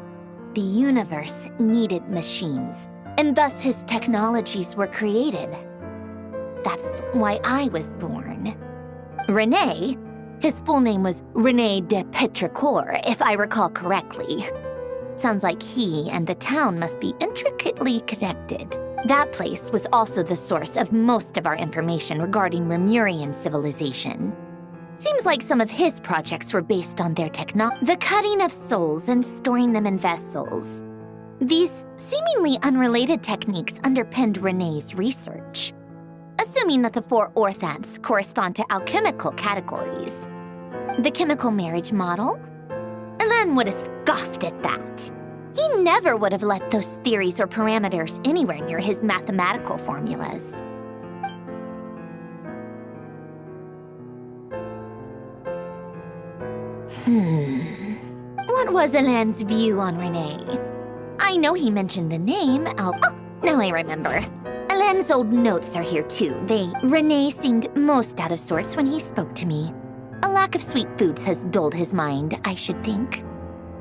The universe needed machines, and thus his technologies were created. That's why I was born. René, his full name was René de Petrichor, if I recall correctly. Sounds like he and the town must be intricately connected. That place was also the source of most of our information regarding Remurian civilization. Seems like some of his projects were based on their the cutting of souls and storing them in vessels. These seemingly unrelated techniques underpinned René's research. Assuming that the 4 orthants correspond to alchemical categories. The chemical marriage model? Alain would have scoffed at that. He never would have let those theories or parameters anywhere near his mathematical formulas. What was Alain's view on Renee? I know he mentioned the name, oh, now I remember. Alain's old notes are here too. Renee seemed most out of sorts when he spoke to me. A lack of sweet foods has dulled his mind, I should think.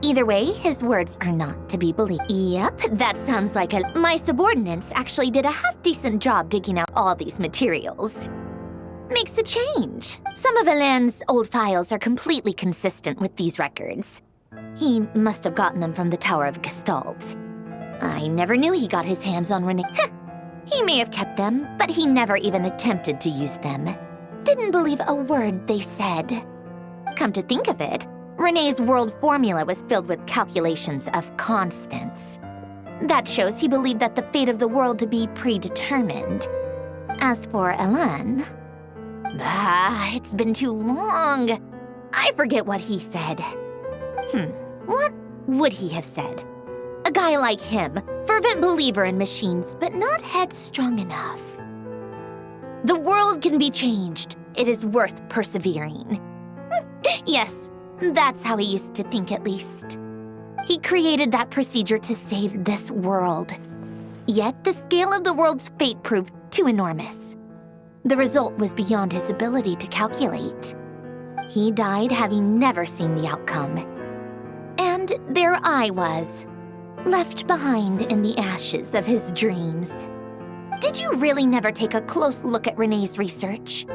Either way, his words are not to be believed. Yep, that sounds like my subordinates actually did a half-decent job digging out all these materials. Makes a change. Some of Alain's old files are completely consistent with these records. He must have gotten them from the Tower of Gestalt. I never knew he got his hands on Renee. He may have kept them, but he never even attempted to use them. Didn't believe a word they said. Come to think of it, Renee's world formula was filled with calculations of constants. That shows he believed that the fate of the world to be predetermined. As for Alain... it's been too long. I forget what he said. What would he have said? A guy like him, fervent believer in machines, but not headstrong enough. The world can be changed. It is worth persevering. Yes, that's how he used to think at least. He created that procedure to save this world. Yet the scale of the world's fate proved too enormous. The result was beyond his ability to calculate. He died having never seen the outcome. And there I was, left behind in the ashes of his dreams. Did you really never take a close look at Renee's research?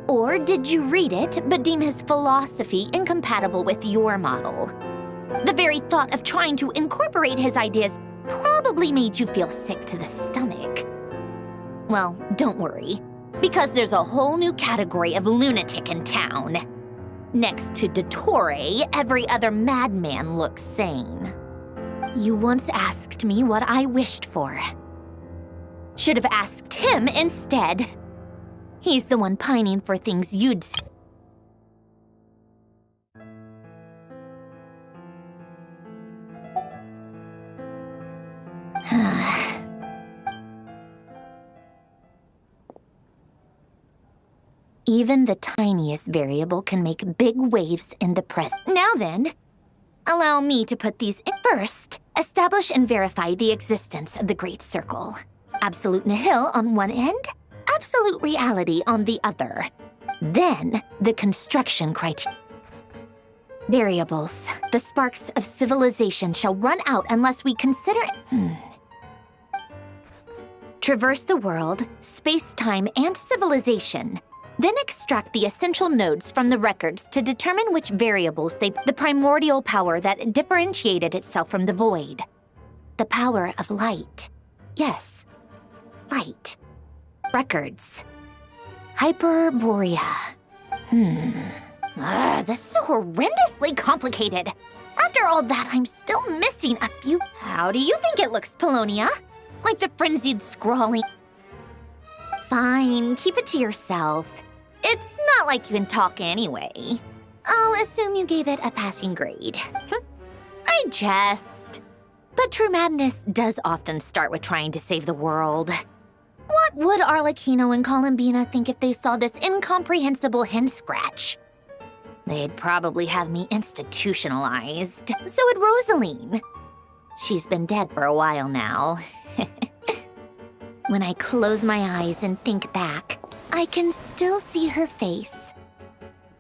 Or did you read it but deem his philosophy incompatible with your model? The very thought of trying to incorporate his ideas probably made you feel sick to the stomach. Well, don't worry, because there's a whole new category of lunatic in town. Next to Dottore, every other madman looks sane. You once asked me what I wished for. Should have asked him instead. He's the one pining for things you'd... Even the tiniest variable can make big waves in the present. Now then, allow me to put these in. First, establish and verify the existence of the Great Circle. Absolute nihil on one end, absolute reality on the other. Then, the construction criteria. Variables. The sparks of civilization shall run out unless we consider... Traverse the world, space-time, and civilization. Then extract the essential nodes from the records to determine which variables the primordial power that differentiated itself from the void. The power of light. Yes, light. Records. Hyperborea. This is horrendously complicated. After all that, I'm still missing a few... How do you think it looks, Polonia? Like the frenzied scrawling... Fine, keep it to yourself. It's not like you can talk anyway. I'll assume you gave it a passing grade. I jest. But true madness does often start with trying to save the world. What would Arlecchino and Columbina think if they saw this incomprehensible hen scratch? They'd probably have me institutionalized. So would Rosaline. She's been dead for a while now. When I close my eyes and think back, I can still see her face.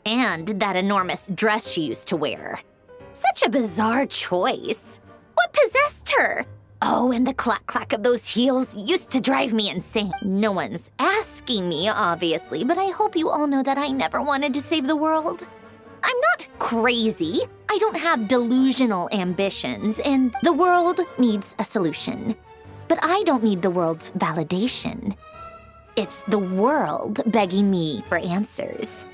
And that enormous dress she used to wear. Such a bizarre choice. What possessed her? Oh, and the clack-clack of those heels used to drive me insane. No one's asking me, obviously, but I hope you all know that I never wanted to save the world. I'm not crazy. I don't have delusional ambitions, and the world needs a solution. But I don't need the world's validation. It's the world begging me for answers.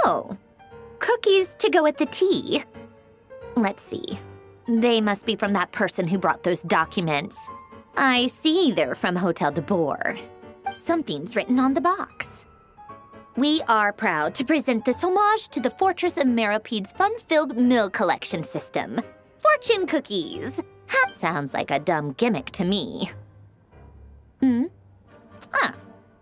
Oh, cookies to go with the tea. Let's see. They must be from that person who brought those documents. I see they're from Hotel de Boer. Something's written on the box. We are proud to present this homage to the Fortress of Meropede's fun-filled mill collection system. Fortune cookies. Sounds like a dumb gimmick to me.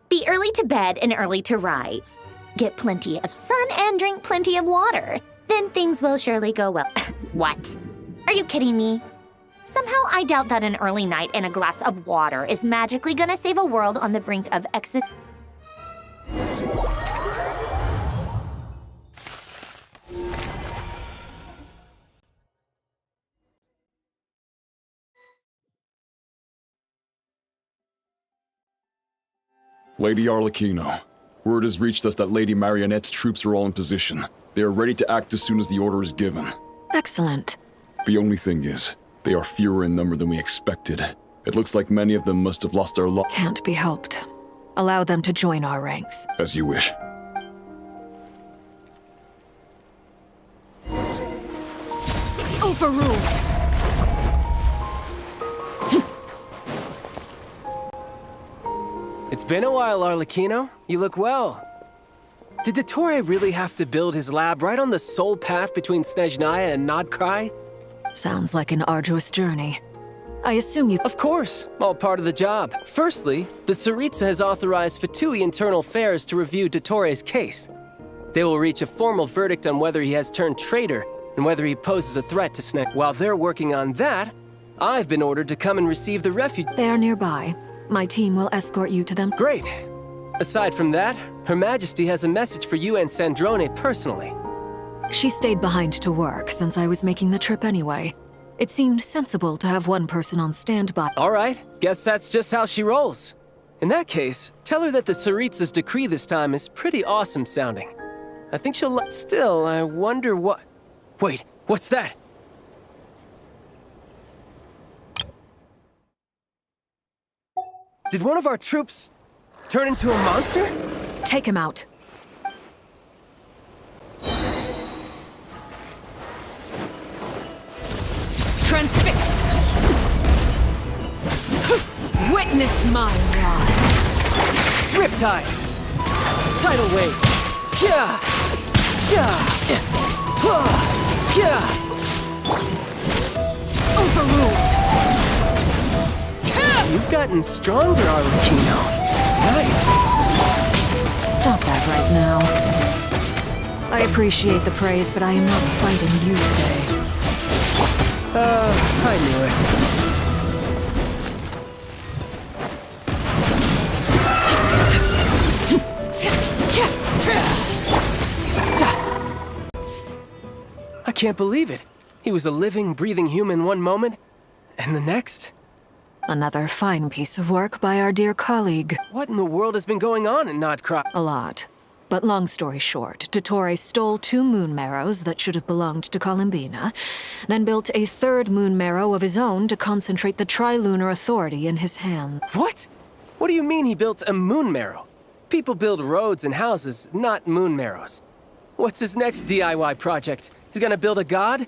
Be early to bed and early to rise. Get plenty of sun and drink plenty of water. Then things will surely go well. What? Are you kidding me? Somehow I doubt that an early night and a glass of water is magically gonna save a world on the brink of exit. Lady Arlecchino, Word has reached us that Lady Marionette's troops are all in position. They are ready to act as soon as the order is given. Excellent. The only thing is, they are fewer in number than we expected. It looks like many of them must have lost their lives. Can't be helped. Allow them to join our ranks. As you wish. Overruled! It's been a while, Arlecchino. You look well. Did Dottore really have to build his lab right on the sole path between Snezhnaya and Nod Krai? Sounds like an arduous journey. I assume you— Of course, all part of the job. Firstly, the Tsaritsa has authorized Fatui Internal Affairs to review Dottore's case. They will reach a formal verdict on whether he has turned traitor and whether he poses a threat to Snezhnaya. While they're working on that, I've been ordered to come and receive the refuge. They are nearby. My team will escort you to them. Great. Aside from that, Her Majesty has a message for you and Sandrone personally. She stayed behind to work since I was making the trip anyway. It seemed sensible to have one person on standby. All right, guess that's just how she rolls. In that case, tell her that the Tsaritsa's decree this time is pretty awesome sounding. I think she'll Still, I wonder what— Wait, what's that? Did one of our troops turn into a monster? Take him out. Transfixed! Witness my rise! Riptide! Tidal wave! Yeah! Overruled! You've gotten stronger, Arlecchino. Nice! Stop that right now. I appreciate the praise, but I am not fighting you today. I knew it. I can't believe it. He was a living, breathing human one moment, and the next? Another fine piece of work by our dear colleague. What in the world has been going on in Nod Krai? A lot. But long story short, Dottore stole 2 moon marrows that should have belonged to Columbina, then built a 3rd moon marrow of his own to concentrate the Trilunar Authority in his hand. What? What do you mean he built a moon marrow? People build roads and houses, not moon marrows. What's his next DIY project? He's gonna build a god?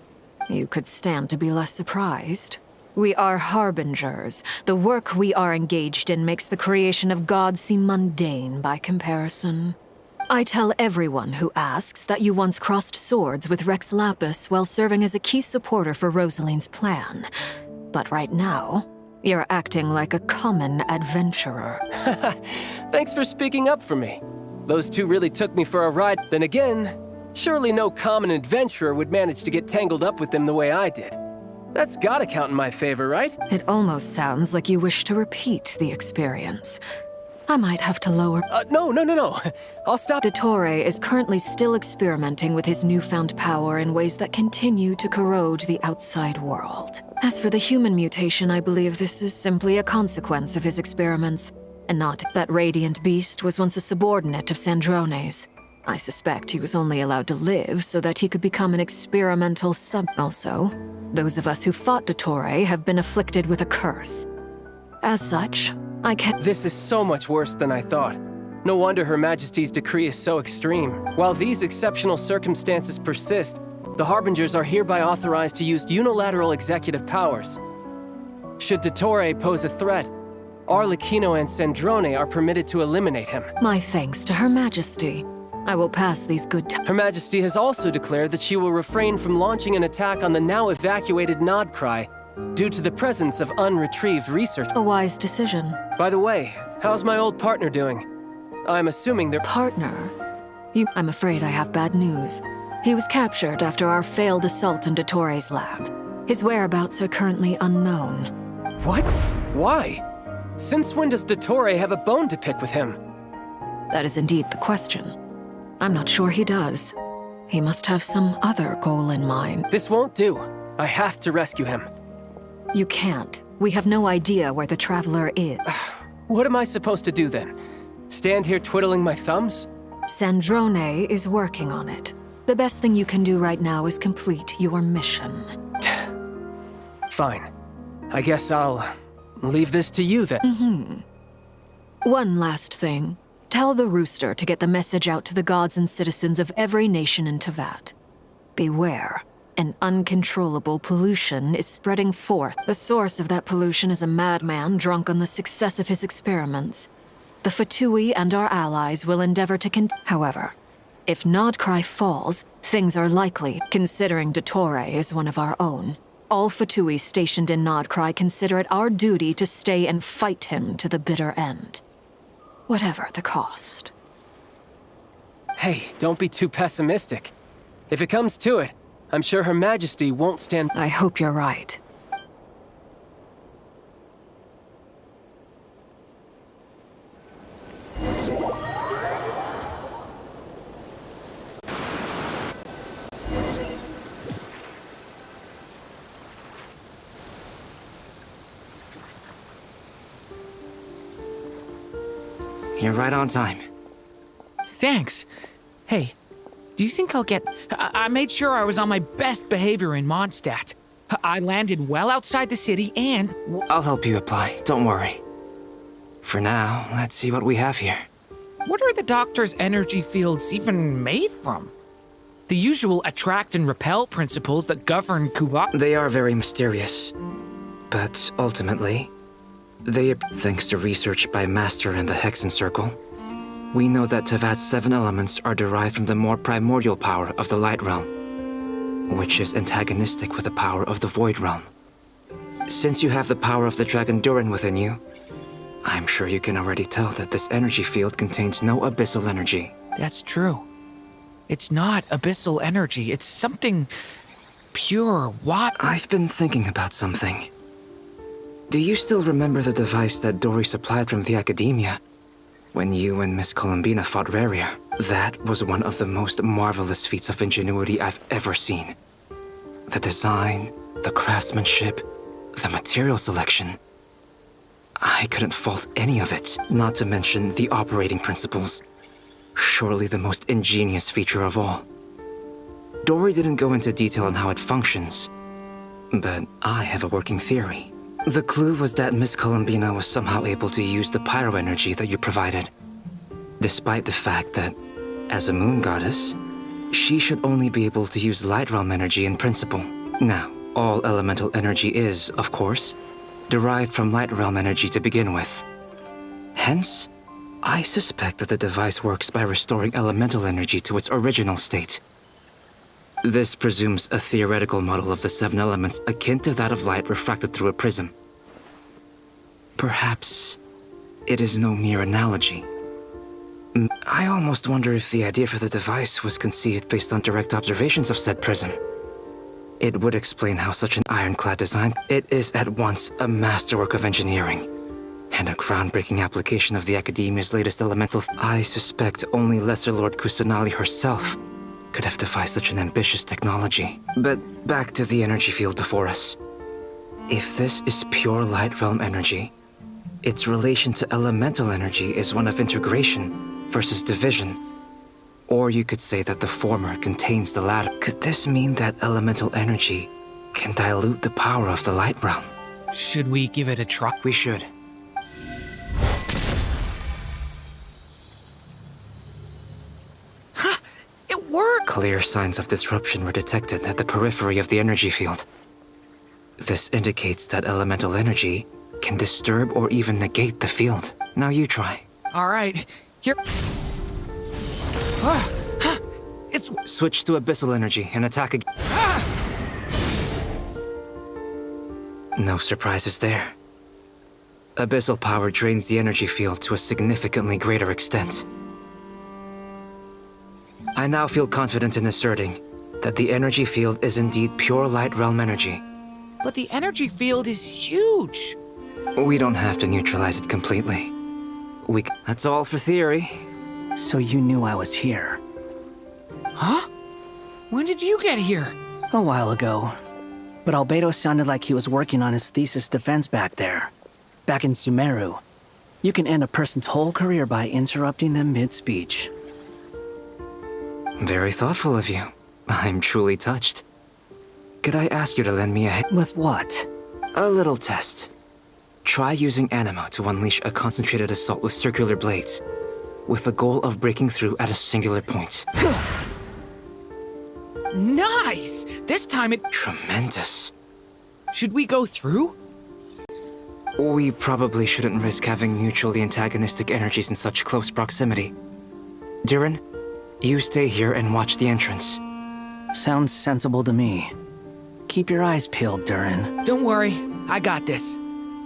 You could stand to be less surprised. We are harbingers. The work we are engaged in makes the creation of gods seem mundane by comparison. I tell everyone who asks that you once crossed swords with Rex Lapis while serving as a key supporter for Rosaline's plan. But right now, you're acting like a common adventurer. Thanks for speaking up for me. Those 2 really took me for a ride. Then again, surely no common adventurer would manage to get tangled up with them the way I did. That's gotta count in my favor, right? It almost sounds like you wish to repeat the experience. I might have to lower— No. I'll stop. Dottore is currently still experimenting with his newfound power in ways that continue to corrode the outside world. As for the human mutation, I believe this is simply a consequence of his experiments, and not that radiant beast was once a subordinate of Sandrone's. I suspect he was only allowed to live so that he could become an experimental sub— Also, those of us who fought Dottore have been afflicted with a curse. As such, I can't— This is so much worse than I thought. No wonder Her Majesty's decree is so extreme. While these exceptional circumstances persist, the Harbingers are hereby authorized to use unilateral executive powers. Should Dottore pose a threat, Arlecchino and Sandrone are permitted to eliminate him. My thanks to Her Majesty. I will pass these good times. Her Majesty has also declared that she will refrain from launching an attack on the now evacuated Nod Krai due to the presence of unretrieved research. A wise decision. By the way, how's my old partner doing? I'm assuming they're— Partner? I'm afraid I have bad news. He was captured after our failed assault in Dottore's lab. His whereabouts are currently unknown. What? Why? Since when does Dottore have a bone to pick with him? That is indeed the question. I'm not sure he does. He must have some other goal in mind. This won't do. I have to rescue him. You can't. We have no idea where the Traveler is. What am I supposed to do then? Stand here twiddling my thumbs? Sandrone is working on it. The best thing you can do right now is complete your mission. Fine. I guess I'll leave this to you then. One last thing. Tell the rooster to get the message out to the gods and citizens of every nation in Tevat. Beware. An uncontrollable pollution is spreading forth. The source of that pollution is a madman drunk on the success of his experiments. The Fatui and our allies will endeavor to However, if Nod Krai falls, things are likely, considering Dottore is one of our own. All Fatui stationed in Nod Krai consider it our duty to stay and fight him to the bitter end. Whatever the cost. Hey, don't be too pessimistic. If it comes to it, I'm sure Her Majesty won't stand— I hope you're right. You're right on time. Thanks. Hey, do you think I'll get... I made sure I was on my best behavior in Mondstadt. I landed well outside the city and... I'll help you apply, don't worry. For now, let's see what we have here. What are the doctor's energy fields even made from? The usual attract and repel principles that govern Kuva... They are very mysterious. But ultimately, thanks to research by Master in the Hexen Circle, we know that Tevat's 7 elements are derived from the more primordial power of the Light Realm, which is antagonistic with the power of the Void Realm. Since you have the power of the Dragon Durin within you, I'm sure you can already tell that this energy field contains no abyssal energy. That's true. It's not abyssal energy, it's something pure. What? I've been thinking about something. Do you still remember the device that Dory supplied from the Academia when you and Miss Columbina fought Rarier? That was one of the most marvelous feats of ingenuity I've ever seen. The design, the craftsmanship, the material selection. I couldn't fault any of it, not to mention the operating principles. Surely the most ingenious feature of all. Dory didn't go into detail on how it functions, but I have a working theory. The clue was that Miss Columbina was somehow able to use the pyro energy that you provided, despite the fact that, as a moon goddess, she should only be able to use light realm energy in principle. Now, all elemental energy is, of course, derived from light realm energy to begin with. Hence, I suspect that the device works by restoring elemental energy to its original state. This presumes a theoretical model of the 7 elements akin to that of light refracted through a prism. Perhaps it is no mere analogy. I almost wonder if the idea for the device was conceived based on direct observations of said prism. It would explain how such an ironclad design— It is at once a masterwork of engineering and a groundbreaking application of the Academia's latest elemental— I suspect only Lesser Lord Kusanali herself could have devised such an ambitious technology. But back to the energy field before us. If this is pure light realm energy, its relation to elemental energy is one of integration versus division. Or you could say that the former contains the latter. Could this mean that elemental energy can dilute the power of the light realm? Should we give it a try? We should. Clear signs of disruption were detected at the periphery of the energy field. This indicates that elemental energy can disturb or even negate the field. Now you try. All right, here. It's... Switch to abyssal energy and attack again. No surprises there. Abyssal power drains the energy field to a significantly greater extent. I now feel confident in asserting that the energy field is indeed pure light realm energy. But the energy field is huge. We don't have to neutralize it completely. That's all for theory. So you knew I was here? Huh? When did you get here? A while ago. But Albedo sounded like he was working on his thesis defense back there. Back in Sumeru. You can end a person's whole career by interrupting them mid-speech. Very thoughtful of you. I'm truly touched. Could I ask you to lend me a hand? With what? A little test. Try using Anima to unleash a concentrated assault with circular blades, with the goal of breaking through at a singular point. Nice! This time it... Tremendous. Should we go through? We probably shouldn't risk having mutually antagonistic energies in such close proximity. Durin, you stay here and watch the entrance. Sounds sensible to me. Keep your eyes peeled, Durin. Don't worry, I got this.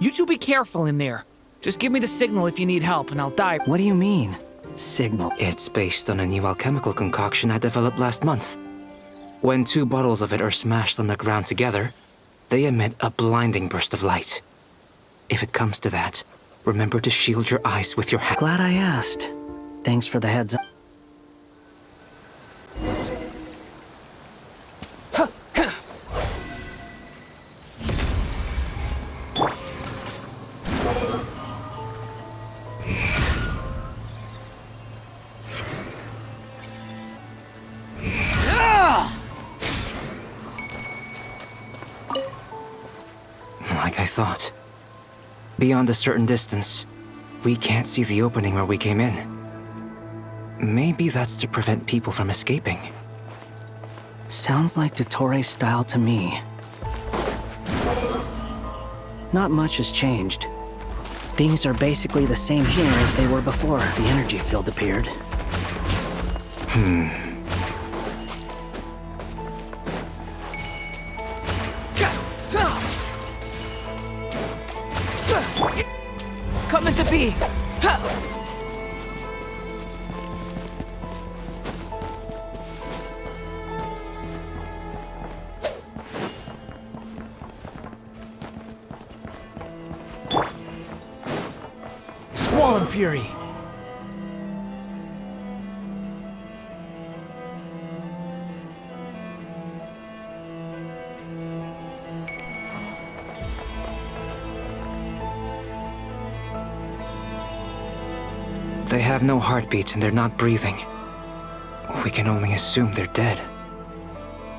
You two be careful in there. Just give me the signal if you need help, and I'll dive. What do you mean, signal? It's based on a new alchemical concoction I developed last month. When 2 bottles of it are smashed on the ground together, they emit a blinding burst of light. If it comes to that, remember to shield your eyes with your hat. Glad I asked. Thanks for the heads up. Like I thought. Beyond a certain distance, we can't see the opening where we came in. Maybe that's to prevent people from escaping. Sounds like Dottore's style to me. Not much has changed. Things are basically the same here as they were before the energy field appeared. Come into being! Squall and Fury! They have no heartbeats and they're not breathing. We can only assume they're dead.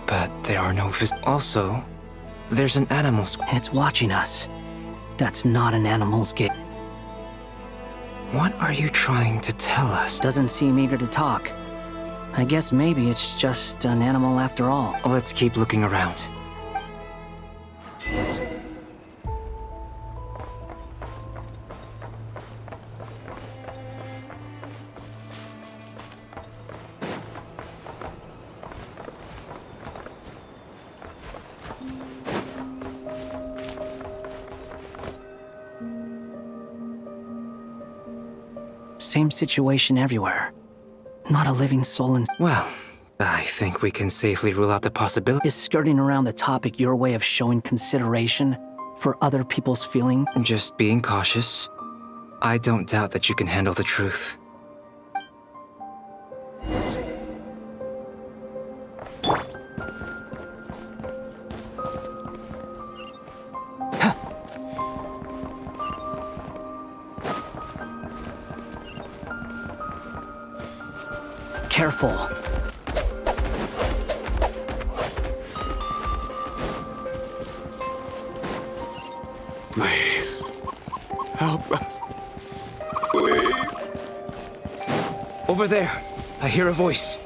But there are no Also, there's an animal It's watching us. That's not an animal's gate. What are you trying to tell us? Doesn't seem eager to talk. I guess maybe it's just an animal after all. Let's keep looking around. Same situation everywhere. Not a living soul in... Well, I think we can safely rule out the possibility. Is skirting around the topic your way of showing consideration for other people's feeling? Just being cautious. I don't doubt that you can handle the truth. Careful. Please, help us. Please. Over there, I hear a voice.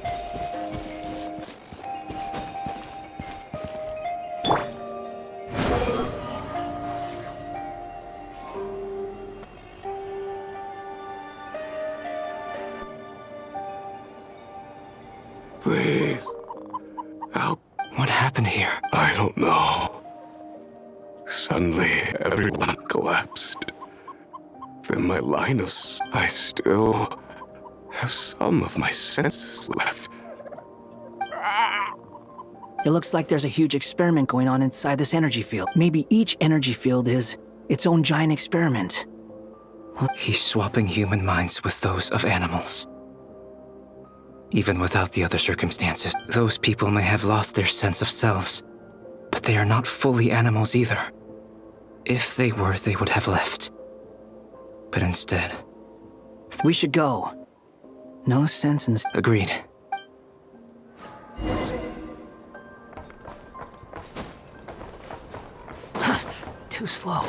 Please, help. What happened here? I don't know. Suddenly, everyone collapsed. Then my line of I still have some of my senses left. It looks like there's a huge experiment going on inside this energy field. Maybe each energy field is its own giant experiment. He's swapping human minds with those of animals. Even without the other circumstances, those people may have lost their sense of selves, but they are not fully animals either. If they were, they would have left. But instead... We should go. No sense in... Agreed. Too slow.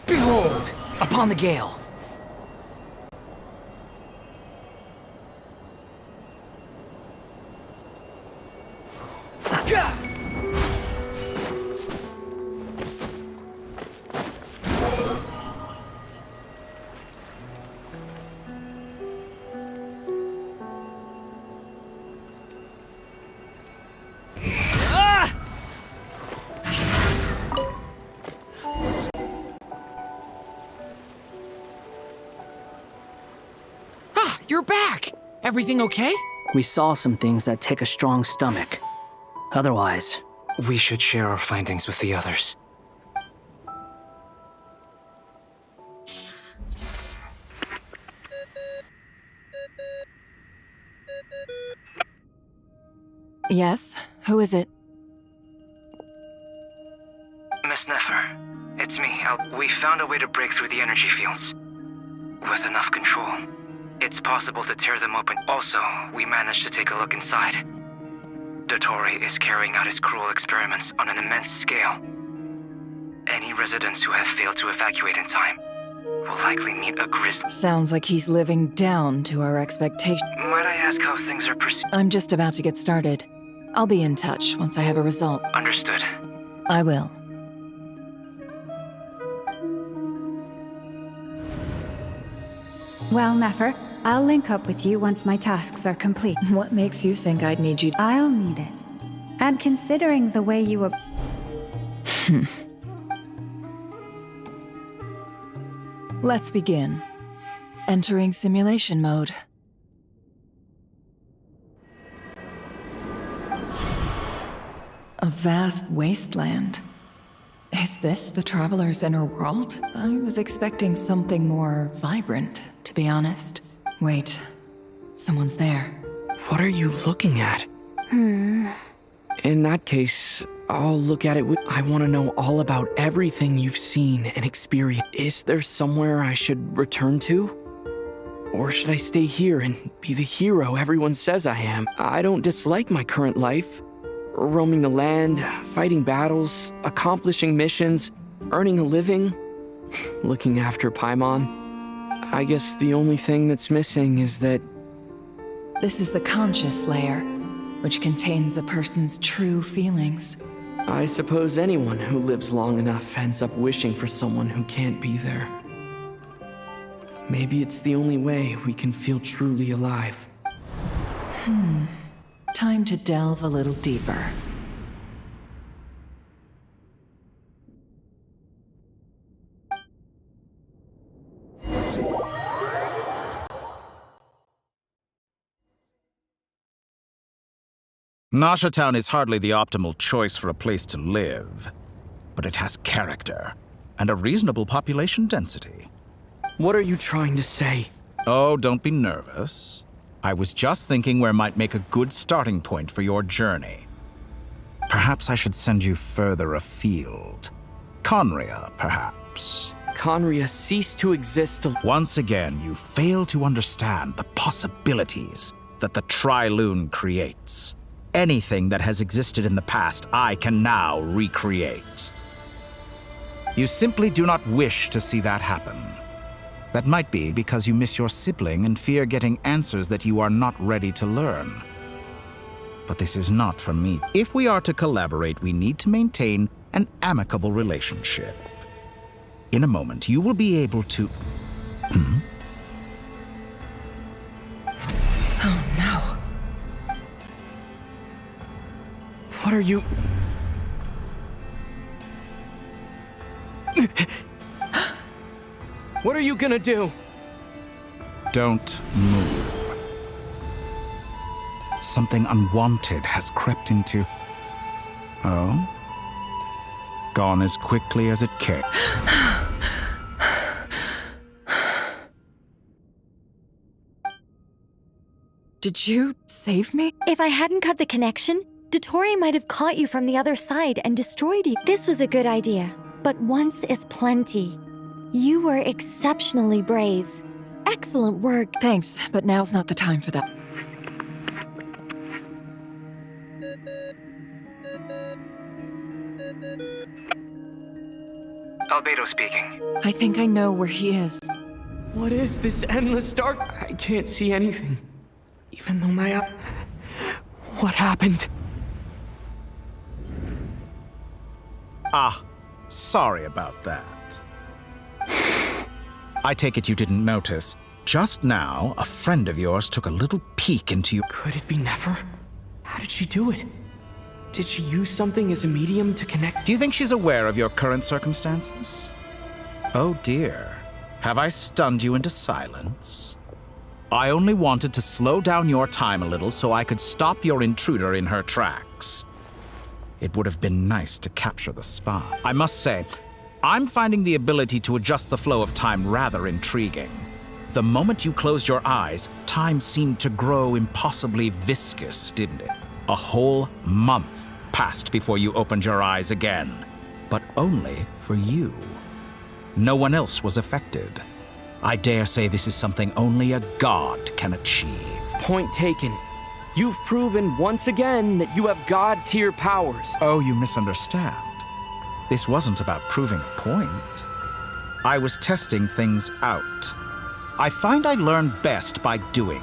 Behold! Upon the gale! You're back! Everything okay? We saw some things that take a strong stomach. Otherwise... We should share our findings with the others. Yes? Who is it? Miss Nefer, it's me. We found a way to break through the energy fields. With enough control, it's possible to tear them open. Also, we managed to take a look inside. Dottore is carrying out his cruel experiments on an immense scale. Any residents who have failed to evacuate in time will likely meet a grisly... Sounds like he's living down to our expectations. Might I ask how things are perceived? I'm just about to get started. I'll be in touch once I have a result. Understood. I will. Well, Nefer, I'll link up with you once my tasks are complete. What makes you think I'd need you? I'll need it. And considering the way you were... Let's begin. Entering simulation mode. A vast wasteland. Is this the Traveler's inner world? I was expecting something more vibrant, to be honest. Wait, someone's there. What are you looking at? In that case, I'll look at it I want to know all about everything you've seen and experienced. Is there somewhere I should return to? Or should I stay here and be the hero everyone says I am? I don't dislike my current life. Roaming the land, fighting battles, accomplishing missions, earning a living, looking after Paimon. I guess the only thing that's missing is that... This is the conscious layer, which contains a person's true feelings. I suppose anyone who lives long enough ends up wishing for someone who can't be there. Maybe it's the only way we can feel truly alive. Time to delve a little deeper. Nasha Town is hardly the optimal choice for a place to live, but it has character and a reasonable population density. What are you trying to say? Oh, don't be nervous. I was just thinking where might make a good starting point for your journey. Perhaps I should send you further afield. Conria, perhaps. Conria ceased to exist. Once again, you fail to understand the possibilities that the Tri-Lune creates. Anything that has existed in the past, I can now recreate. You simply do not wish to see that happen. That might be because you miss your sibling and fear getting answers that you are not ready to learn. But this is not for me. If we are to collaborate, we need to maintain an amicable relationship. In a moment, you will be able to... Oh no. What are you... What are you gonna do? Don't move. Something unwanted has crept into... Oh? Gone as quickly as it came. Did you save me? If I hadn't cut the connection, Dottore might have caught you from the other side and destroyed you. This was a good idea, but once is plenty. You were exceptionally brave. Excellent work. Thanks, but now's not the time for that. Albedo speaking. I think I know where he is. What is this endless dark? I can't see anything. Even though my eye... What happened? Ah, sorry about that. I take it you didn't notice. Just now, a friend of yours took a little peek into you. Could it be Nefer? How did she do it? Did she use something as a medium to connect? Do you think she's aware of your current circumstances? Oh dear. Have I stunned you into silence? I only wanted to slow down your time a little so I could stop your intruder in her tracks. It would have been nice to capture the spy. I must say, I'm finding the ability to adjust the flow of time rather intriguing. The moment you closed your eyes, time seemed to grow impossibly viscous, didn't it? A whole month passed before you opened your eyes again, but only for you. No one else was affected. I dare say this is something only a god can achieve. Point taken. You've proven once again that you have god-tier powers. Oh, you misunderstand. This wasn't about proving a point. I was testing things out. I find I learn best by doing,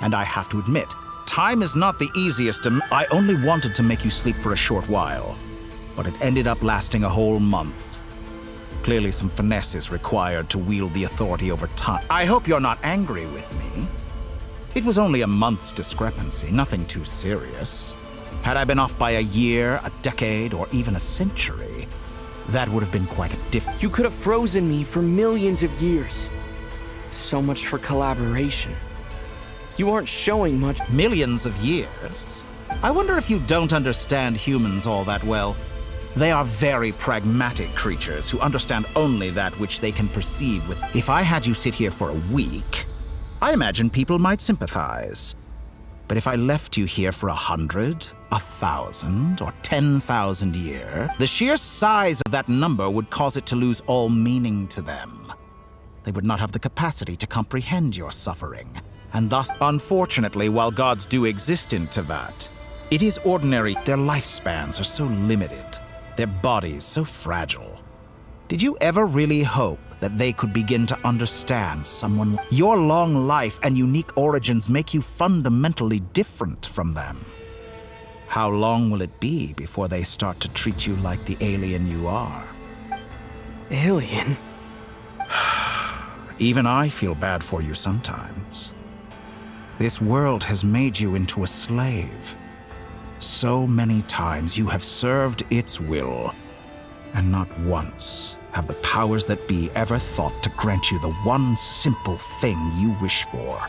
and I have to admit, time is not the easiest to... I only wanted to make you sleep for a short while, but it ended up lasting a whole month. Clearly some finesse is required to wield the authority over time. I hope you're not angry with me. It was only a month's discrepancy, nothing too serious. Had I been off by a year, a decade, or even a century, that would have been quite a difference. You could have frozen me for millions of years. So much for collaboration. You aren't showing much. Millions of years? I wonder if you don't understand humans all that well. They are very pragmatic creatures who understand only that which they can perceive with. If I had you sit here for a week, I imagine people might sympathize. But if I left you here for 100, 1,000, or 10,000 years, the sheer size of that number would cause it to lose all meaning to them. They would not have the capacity to comprehend your suffering. And thus, unfortunately, while gods do exist in Tevat, it is ordinary. Their lifespans are so limited, their bodies so fragile. Did you ever really hope that they could begin to understand someone? Your long life and unique origins make you fundamentally different from them. How long will it be before they start to treat you like the alien you are? Alien? Even I feel bad for you sometimes. This world has made you into a slave. So many times you have served its will, and not once have the powers that be ever thought to grant you the one simple thing you wish for.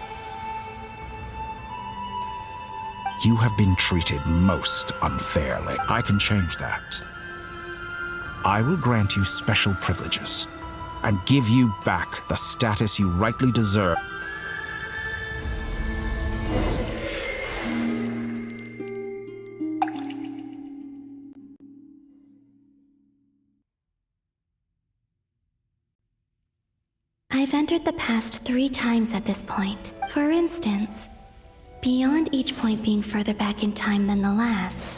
You have been treated most unfairly. I can change that. I will grant you special privileges and give you back the status you rightly deserve. I've entered the past 3 times at this point. For instance, beyond each point being further back in time than the last,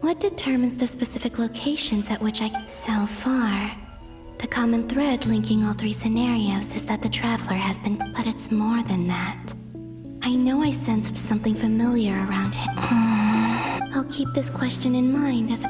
what determines the specific locations at which So far, the common thread linking all 3 scenarios is that the Traveler has been... But it's more than that. I know I sensed something familiar around him. I'll keep this question in mind as...